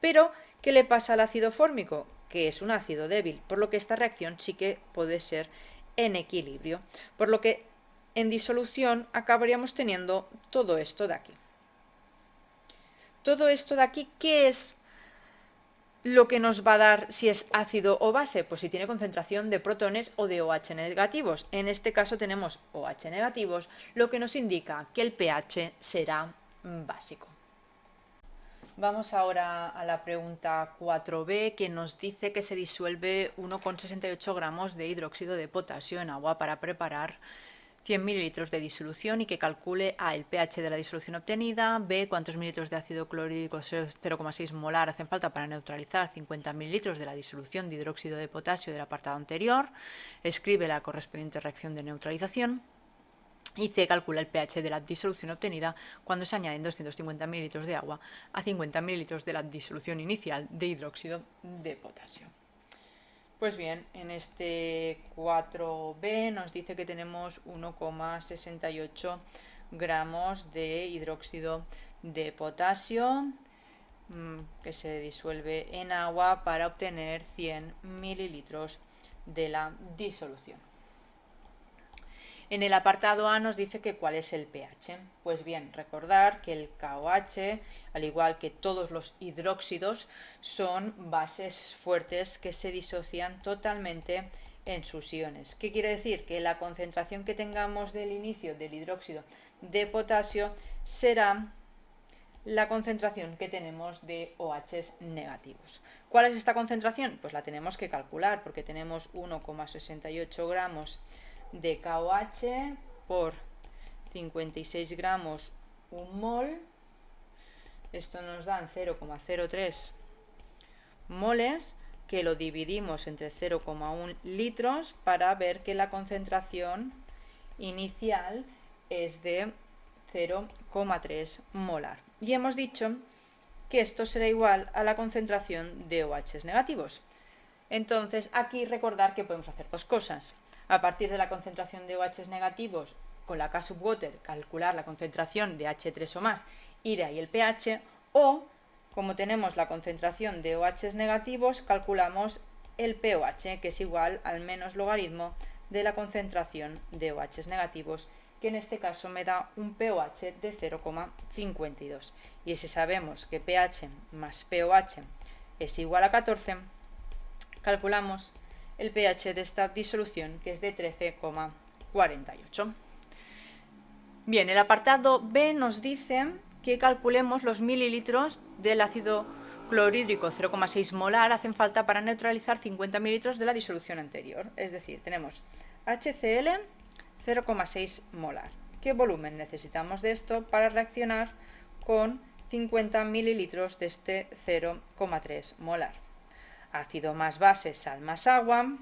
[SPEAKER 2] Pero, ¿qué le pasa al ácido fórmico? Que es un ácido débil, por lo que esta reacción sí que puede ser en equilibrio, por lo que en disolución acabaríamos teniendo todo esto de aquí. Todo esto de aquí, ¿qué es lo que nos va a dar si es ácido o base? Pues si tiene concentración de protones o de OH negativos. En este caso tenemos OH negativos, lo que nos indica que el pH será básico. Vamos ahora a la pregunta 4b, que nos dice que se disuelve 1,68 gramos de hidróxido de potasio en agua para preparar 100 mililitros de disolución y que calcule A, el pH de la disolución obtenida, B, cuántos mililitros de ácido clorhídrico 0,6 molar hacen falta para neutralizar 50 mililitros de la disolución de hidróxido de potasio del apartado anterior, escribe la correspondiente reacción de neutralización y C, calcula el pH de la disolución obtenida cuando se añaden 250 mililitros de agua a 50 mililitros de la disolución inicial de hidróxido de potasio. Pues bien, en este 4b nos dice que tenemos 1,68 gramos de hidróxido de potasio que se disuelve en agua para obtener 100 mililitros de la disolución. En el apartado A nos dice que cuál es el pH. Pues bien, recordar que el KOH, al igual que todos los hidróxidos, son bases fuertes que se disocian totalmente en sus iones. ¿Qué quiere decir? Que la concentración que tengamos del inicio del hidróxido de potasio será la concentración que tenemos de OH negativos. ¿Cuál es esta concentración? Pues la tenemos que calcular porque tenemos 1,68 gramos de KOH por 56 gramos un mol. Esto nos dan 0,03 moles, que lo dividimos entre 0,1 litros para ver que la concentración inicial es de 0,3 molar. Y hemos dicho que esto será igual a la concentración de OH negativos. Entonces, aquí recordar que podemos hacer dos cosas. A partir de la concentración de OH negativos, con la K sub water, calcular la concentración de H3 o más y de ahí el pH, o, como tenemos la concentración de OH negativos, calculamos el pOH, que es igual al menos logaritmo de la concentración de OH negativos, que en este caso me da un pOH de 0,52. Y si sabemos que pH más pOH es igual a 14, calculamos el pH de esta disolución, que es de 13,48. Bien, el apartado B nos dice que calculemos los mililitros del ácido clorhídrico 0,6 molar hacen falta para neutralizar 50 mililitros de la disolución anterior. Es decir, tenemos HCl 0,6 molar. ¿Qué volumen necesitamos de esto para reaccionar con 50 mililitros de este 0,3 molar? Ácido más base, sal más agua.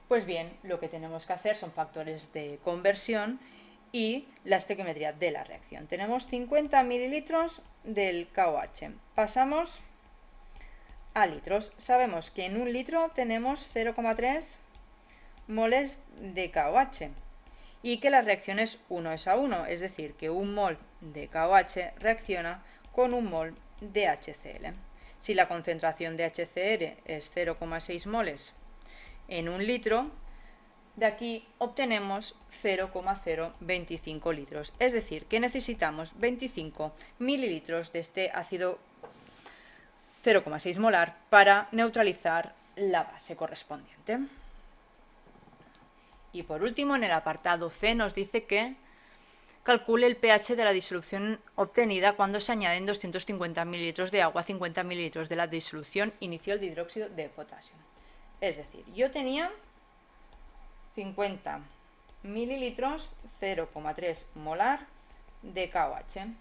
[SPEAKER 2] Pues bien, lo que tenemos que hacer son factores de conversión y la estequiometría de la reacción. Tenemos 50 mililitros del KOH. Pasamos a litros. Sabemos que en un litro tenemos 0,3 moles de KOH y que la reacción es 1:1, es decir, que un mol de KOH reacciona con un mol de HCl. Si la concentración de HCl es 0,6 moles en un litro, de aquí obtenemos 0,025 litros. Es decir, que necesitamos 25 mililitros de este ácido 0,6 molar para neutralizar la base correspondiente. Y por último, en el apartado C nos dice que calcule el pH de la disolución obtenida cuando se añaden 250 mililitros de agua a 50 mililitros de la disolución inicial de hidróxido de potasio. Es decir, yo tenía 50 mililitros, 0,3 molar de KOH.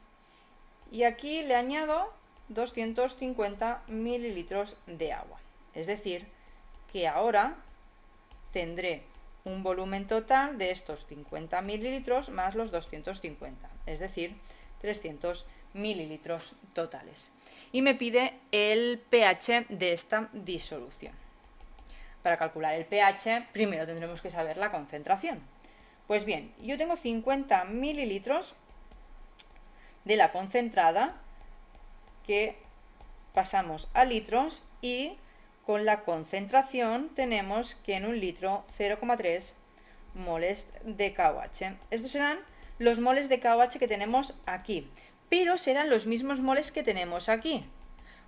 [SPEAKER 2] Y aquí le añado 250 mililitros de agua. Es decir, que ahora tendré un volumen total de estos 50 mililitros más los 250, es decir, 300 mililitros totales. Y me pide el pH de esta disolución. Para calcular el pH, primero tendremos que saber la concentración. Pues bien, yo tengo 50 mililitros de la concentrada que pasamos a litros y con la concentración tenemos que en un litro 0,3 moles de KOH. Estos serán los moles de KOH que tenemos aquí, pero serán los mismos moles que tenemos aquí,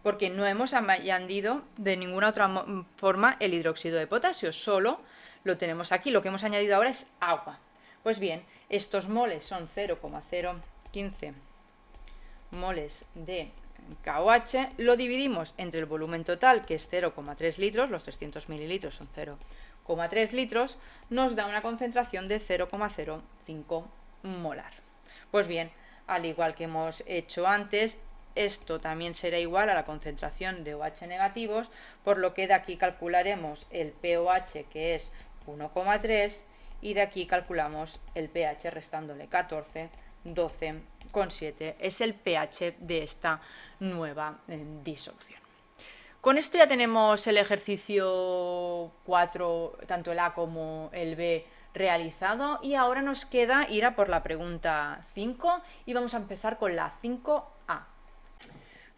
[SPEAKER 2] porque no hemos añadido de ninguna otra forma el hidróxido de potasio, solo lo tenemos aquí. Lo que hemos añadido ahora es agua. Pues bien, estos moles son 0,015 moles de KOH, lo dividimos entre el volumen total, que es 0,3 litros, los 300 mililitros son 0,3 litros, nos da una concentración de 0,05 molar. Pues bien, al igual que hemos hecho antes, esto también será igual a la concentración de OH negativos, por lo que de aquí calcularemos el pOH, que es 1,3, y de aquí calculamos el pH restándole 14, 12,7 es el pH de esta nueva disolución. Con esto ya tenemos el ejercicio 4, tanto el A como el B, realizado, y ahora nos queda ir a por la pregunta 5 y vamos a empezar con la 5A.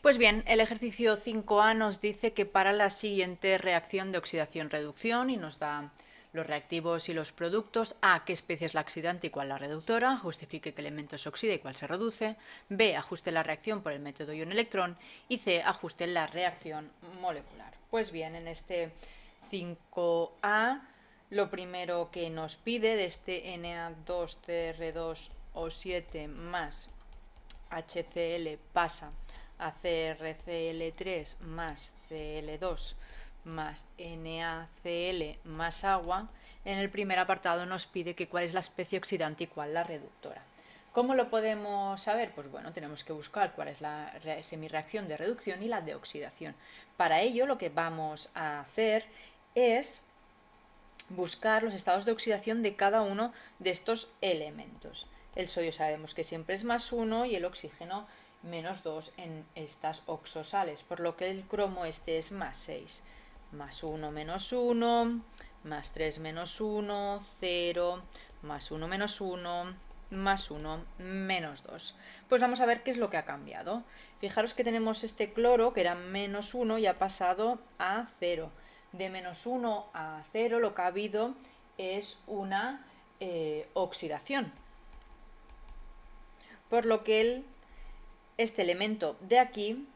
[SPEAKER 2] Pues bien, el ejercicio 5A nos dice que para la siguiente reacción de oxidación-reducción, y nos da los reactivos y los productos: A, qué especie es la oxidante y cuál la reductora, justifique qué elemento se oxida y cuál se reduce; B, ajuste la reacción por el método ion-electrón; y C, ajuste la reacción molecular. Pues bien, en este 5A, lo primero que nos pide de este Na2CR2O7 más HCl pasa a CrCl3 más Cl2 más NaCl más agua, en el primer apartado nos pide que cuál es la especie oxidante y cuál la reductora. ¿Cómo lo podemos saber? Pues bueno, tenemos que buscar cuál es la semirreacción de reducción y la de oxidación. Para ello lo que vamos a hacer es buscar los estados de oxidación de cada uno de estos elementos. El sodio sabemos que siempre es +1 y el oxígeno -2 en estas oxosales, por lo que el cromo este es +6. +1 -1, +3 -1, 0, +1 -1, +1 -2. Pues vamos a ver qué es lo que ha cambiado. Fijaros que tenemos este cloro que era -1 y ha pasado a 0. De -1 a 0 lo que ha habido es una oxidación. Por lo que este elemento de aquí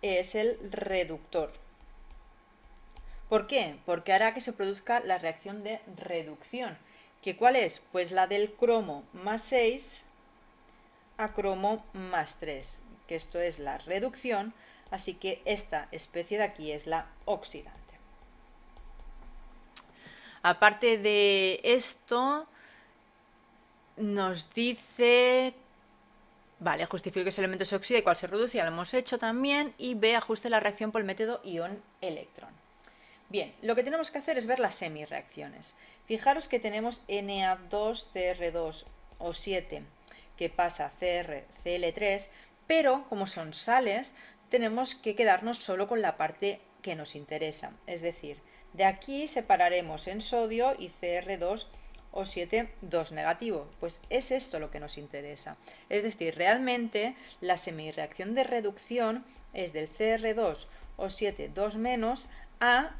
[SPEAKER 2] es el reductor. ¿Por qué? Porque hará que se produzca la reacción de reducción. ¿Que cuál es? Pues la del cromo +6 a cromo +3, que esto es la reducción, así que esta especie de aquí es la oxidante. Aparte de esto, nos dice, vale, justifique que ese elemento se oxida y cuál se reduce, ya lo hemos hecho también, y B, ajuste la reacción por el método ion-electrón. Bien, lo que tenemos que hacer es ver las semirreacciones. Fijaros que tenemos Na2CR2O7 que pasa a CrCl3, pero como son sales, tenemos que quedarnos solo con la parte que nos interesa. Es decir, de aquí separaremos en sodio y CR2O7 2 negativo. Pues es esto lo que nos interesa. Es decir, realmente la semirreacción de reducción es del CR2O7 2 menos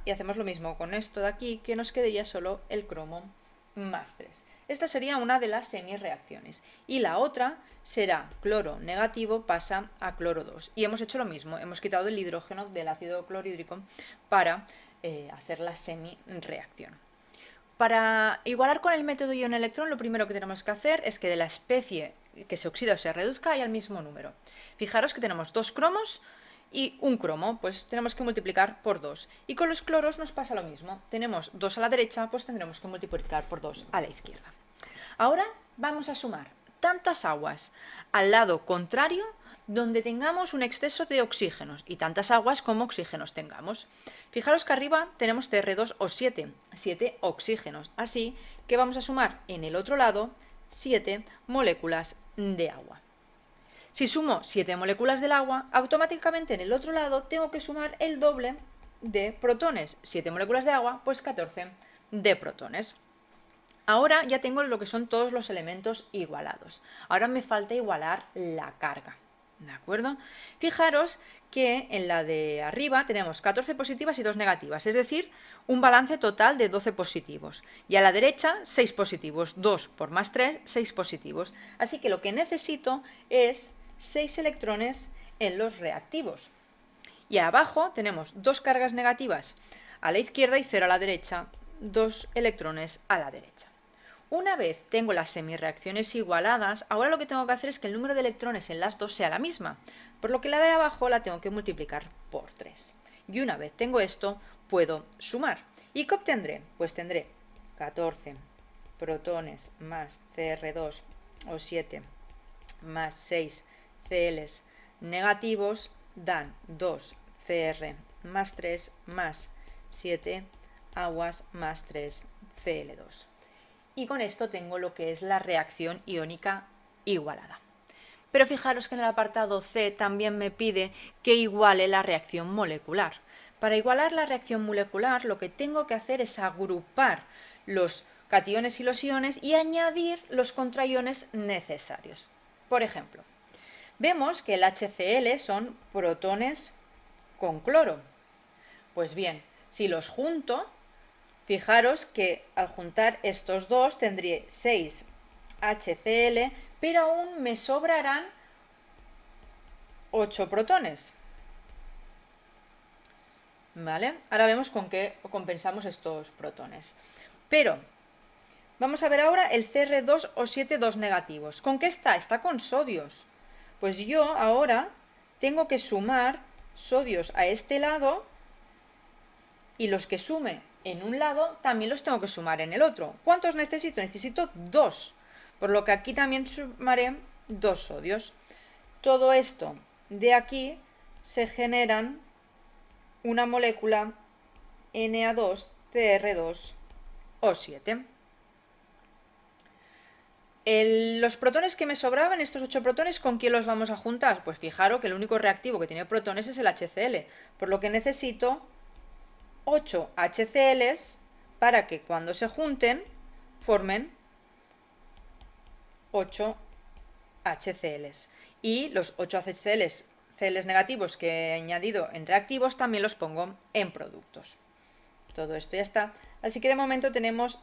[SPEAKER 2] y hacemos lo mismo con esto de aquí, que nos quedaría solo el cromo +3. Esta sería una de las semirreacciones. Y la otra será cloro negativo pasa a cloro 2. Y hemos hecho lo mismo, hemos quitado el hidrógeno del ácido clorhídrico para hacer la semirreacción. Para igualar con el método ion-electrón, lo primero que tenemos que hacer es que de la especie que se oxida o se reduzca haya el mismo número. Fijaros que tenemos 2 cromos y un cromo, pues tenemos que multiplicar por 2. Y con los cloros nos pasa lo mismo. Tenemos 2 a la derecha, pues tendremos que multiplicar por 2 a la izquierda. Ahora vamos a sumar tantas aguas al lado contrario donde tengamos un exceso de oxígenos y tantas aguas como oxígenos tengamos. Fijaros que arriba tenemos CR2O7, 7 oxígenos, así que vamos a sumar en el otro lado 7 moléculas de agua. Si sumo 7 moléculas del agua, automáticamente en el otro lado tengo que sumar el doble de protones. 7 moléculas de agua, pues 14 de protones. Ahora ya tengo lo que son todos los elementos igualados. Ahora me falta igualar la carga. ¿De acuerdo? Fijaros que en la de arriba tenemos 14 positivas y 2 negativas, es decir, un balance total de 12 positivos. Y a la derecha 6 positivos, 2 por +3, 6 positivos. Así que lo que necesito es 6 electrones en los reactivos. Y abajo tenemos 2 cargas negativas a la izquierda y 0 a la derecha, 2 electrones a la derecha. Una vez tengo las semirreacciones igualadas, ahora lo que tengo que hacer es que el número de electrones en las dos sea la misma, por lo que la de abajo la tengo que multiplicar por 3. Y una vez tengo esto, puedo sumar. ¿Y qué obtendré? Pues tendré 14 protones más CR2O7 más 6 Cls negativos dan 2 Cr más 3 más 7 aguas más 3 Cl2. Y con esto tengo lo que es la reacción iónica igualada. Pero fijaros que en el apartado C también me pide que iguale la reacción molecular. Para igualar la reacción molecular lo que tengo que hacer es agrupar los cationes y los iones y añadir los contraiones necesarios. Por ejemplo, vemos que el HCl son protones con cloro. Pues bien, si los junto, fijaros que al juntar estos dos tendré 6 HCl, pero aún me sobrarán 8 protones. ¿Vale? Ahora vemos con qué compensamos estos protones. Pero vamos a ver ahora el Cr2O7 2 negativos. ¿Con qué está? Está con sodios. Pues yo ahora tengo que sumar sodios a este lado y los que sume en un lado también los tengo que sumar en el otro. ¿Cuántos necesito? Necesito 2, por lo que aquí también sumaré 2 sodios. Todo esto de aquí se generan una molécula Na2CR2O7. Los protones que me sobraban, estos 8 protones, ¿con quién los vamos a juntar? Pues fijaros que el único reactivo que tiene protones es el HCl, por lo que necesito 8 HCls para que cuando se junten formen 8 HCls. Y los 8 HCls negativos que he añadido en reactivos también los pongo en productos. Todo esto ya está. Así que de momento tenemos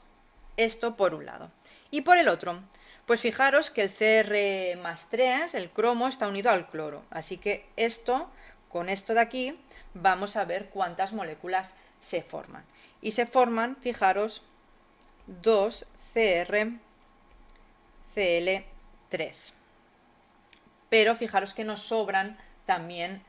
[SPEAKER 2] esto por un lado. Y por el otro, pues fijaros que el Cr+3, el cromo, está unido al cloro. Así que con esto de aquí, vamos a ver cuántas moléculas se forman. Y se forman, fijaros, 2 CrCl3. Pero fijaros que nos sobran también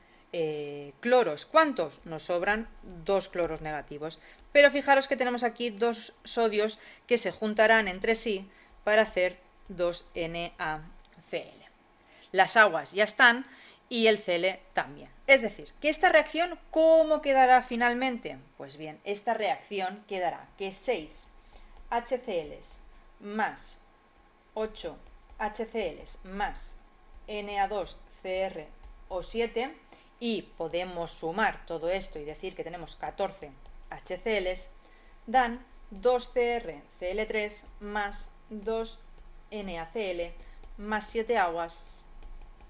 [SPEAKER 2] cloros. ¿Cuántos? Nos sobran 2 cloros negativos. Pero fijaros que tenemos aquí 2 sodios que se juntarán entre sí para hacer 2NaCl. Las aguas ya están y el Cl también. Es decir, que esta reacción, ¿cómo quedará finalmente? Pues bien, esta reacción quedará que 6 HCls más 8 HCls más Na2CrO7, y podemos sumar todo esto y decir que tenemos 14 HCls, dan 2CrCl3 más 2NaCl más 7 aguas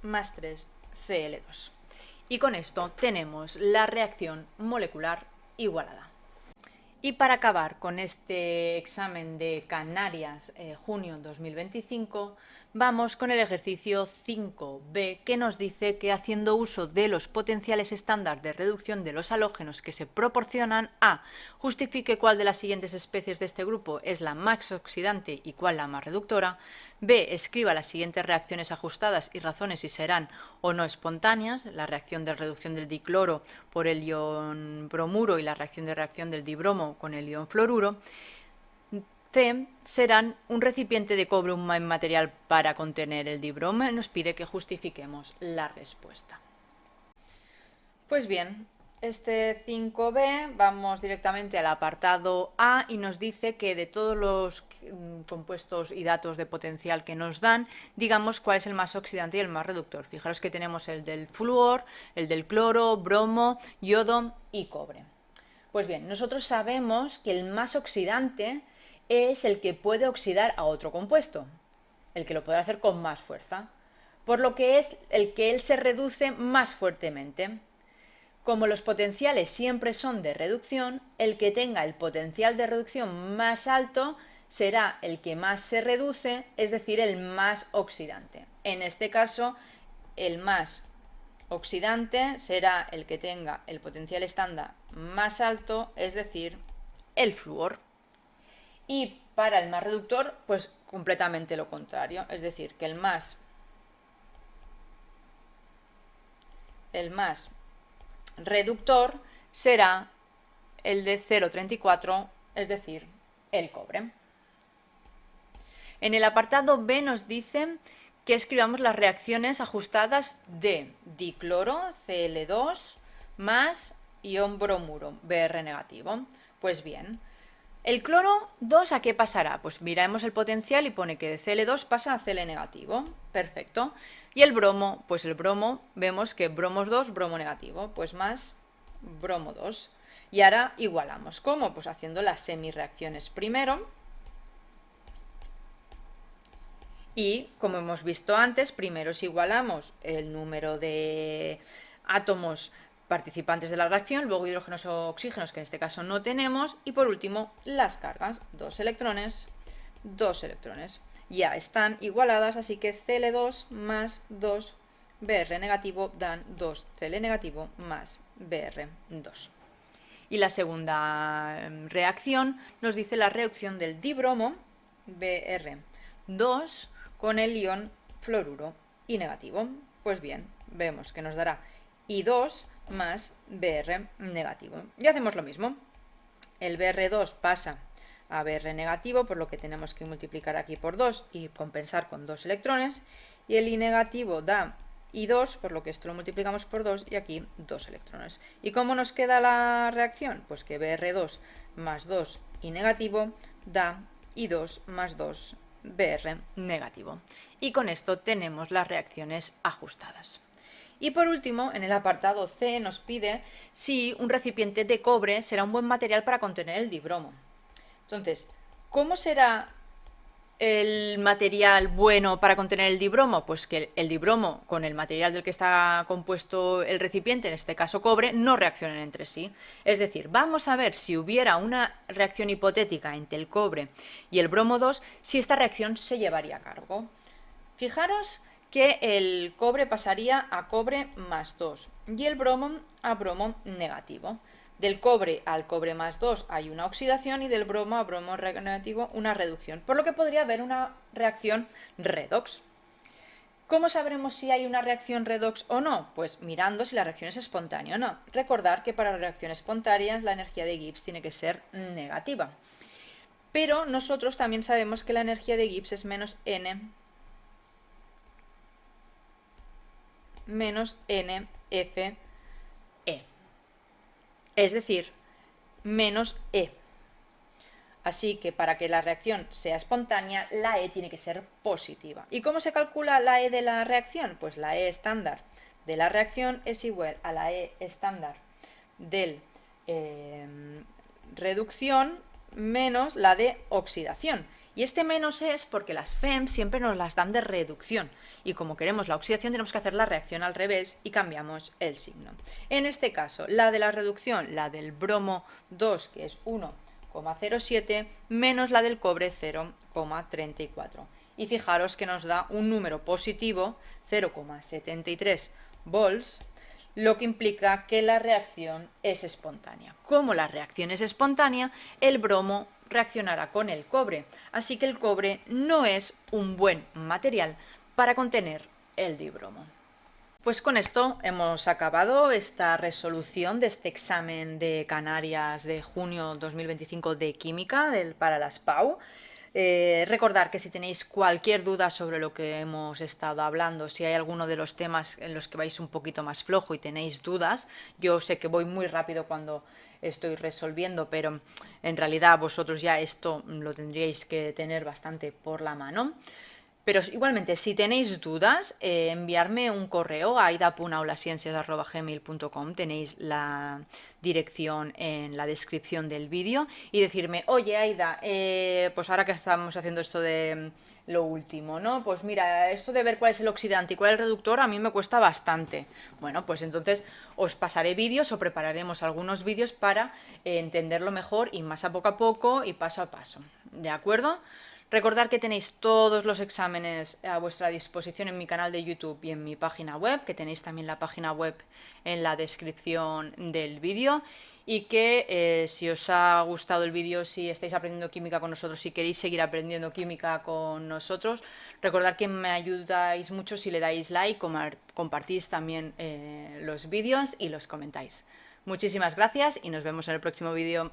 [SPEAKER 2] más 3 Cl2. Y con esto tenemos la reacción molecular igualada. Y para acabar con este examen de Canarias, junio 2025, vamos con el ejercicio 5b, que nos dice que haciendo uso de los potenciales estándar de reducción de los halógenos que se proporcionan, A. Justifique cuál de las siguientes especies de este grupo es la más oxidante y cuál la más reductora. B. Escriba las siguientes reacciones ajustadas y razone si serán o no espontáneas: la reacción de reducción del dicloro por el ion bromuro y la reacción del dibromo con el ion fluoruro. C. Serán un recipiente de cobre un buen material para contener el dibromo. Nos pide que justifiquemos la respuesta. Pues bien, este 5b vamos directamente al apartado A y nos dice que de todos los compuestos y datos de potencial que nos dan, digamos cuál es el más oxidante y el más reductor. Fijaros que tenemos el del flúor, el del cloro, bromo, yodo y cobre. Pues bien, nosotros sabemos que el más oxidante es el que puede oxidar a otro compuesto, el que lo podrá hacer con más fuerza, por lo que es el que él se reduce más fuertemente. Como los potenciales siempre son de reducción, el que tenga el potencial de reducción más alto será el que más se reduce, es decir, el más oxidante. En este caso, el más oxidante será el que tenga el potencial estándar más alto, es decir, el flúor. Y para el más reductor, pues completamente lo contrario, es decir, que el más reductor será el de 0,34, es decir, el cobre. En el apartado B nos dicen que escribamos las reacciones ajustadas de dicloro, Cl2, más ion bromuro, Br negativo. Pues bien, el cloro 2, ¿a qué pasará? Pues miramos el potencial y pone que de Cl2 pasa a Cl negativo. Perfecto. Y el bromo, pues el bromo, vemos que bromos 2, bromo negativo, pues más bromo 2. Y ahora igualamos. ¿Cómo? Pues haciendo las semireacciones primero. Y como hemos visto antes, primero si igualamos el número de átomos participantes de la reacción, luego hidrógenos o oxígenos, que en este caso no tenemos, y por último las cargas, 2 electrones, 2 electrones. Ya están igualadas, así que Cl2 más 2 Br negativo dan 2 Cl negativo más Br2. Y la segunda reacción nos dice la reacción del dibromo, Br2, con el ion fluoruro y negativo. Pues bien, vemos que nos dará I2 más Br negativo. Y hacemos lo mismo. el Br2 pasa a Br negativo, por lo que tenemos que multiplicar aquí por 2 y compensar con 2 electrones, y el I negativo da I2, por lo que esto lo multiplicamos por 2 y aquí 2 electrones. ¿Y cómo nos queda la reacción? Pues que Br2 más 2 I negativo da I2 más 2 Br negativo. Y con esto tenemos las reacciones ajustadas. Y por último, en el apartado C nos pide si un recipiente de cobre será un buen material para contener el dibromo. Entonces, ¿cómo será el material bueno para contener el dibromo? Pues que el dibromo con el material del que está compuesto el recipiente, en este caso cobre, no reaccionen entre sí. Es decir, vamos a ver si hubiera una reacción hipotética entre el cobre y el bromo 2, si esta reacción se llevaría a cabo. Fijaros que el cobre pasaría a cobre más 2 y el bromo a bromo negativo. Del cobre al cobre más 2 hay una oxidación y del bromo a bromo negativo una reducción, por lo que podría haber una reacción redox. ¿Cómo sabremos si hay una reacción redox o no? Pues mirando si la reacción es espontánea o no. Recordar que para la reacción espontánea la energía de Gibbs tiene que ser negativa. Pero nosotros también sabemos que la energía de Gibbs es menos N NFE, es decir, menos E. Así que para que la reacción sea espontánea, la E tiene que ser positiva. ¿Y cómo se calcula la E de la reacción? Pues la E estándar de la reacción es igual a la E estándar del reducción menos la de oxidación. Y este menos es porque las FEM siempre nos las dan de reducción. Y como queremos la oxidación, tenemos que hacer la reacción al revés y cambiamos el signo. En este caso, la de la reducción, la del bromo 2, que es 1,07, menos la del cobre 0,34. Y fijaros que nos da un número positivo, 0,73 volts, lo que implica que la reacción es espontánea. Como la reacción es espontánea, el bromo reaccionará con el cobre, así que el cobre no es un buen material para contener el dibromo. Pues con esto hemos acabado esta resolución de este examen de Canarias de junio 2025 de Química para las PAU. Recordar que si tenéis cualquier duda sobre lo que hemos estado hablando, si hay alguno de los temas en los que vais un poquito más flojo y tenéis dudas, yo sé que voy muy rápido cuando estoy resolviendo, pero en realidad vosotros ya esto lo tendríais que tener bastante por la mano. Pero igualmente, si tenéis dudas, enviarme un correo a aidapunaolasciencias@gmail.com, tenéis la dirección en la descripción del vídeo, y decirme, oye Aida, pues ahora que estamos haciendo esto de lo último, ¿no? Pues mira, esto de ver cuál es el oxidante y cuál es el reductor a mí me cuesta bastante. Bueno, pues entonces os pasaré vídeos o prepararemos algunos vídeos para entenderlo mejor y más a poco y paso a paso. ¿De acuerdo? Recordad que tenéis todos los exámenes a vuestra disposición en mi canal de YouTube y en mi página web, que tenéis también la página web en la descripción del vídeo, y que si os ha gustado el vídeo, si estáis aprendiendo química con nosotros, si queréis seguir aprendiendo química con nosotros, recordad que me ayudáis mucho si le dais like, compartís también los vídeos y los comentáis. Muchísimas gracias y nos vemos en el próximo vídeo.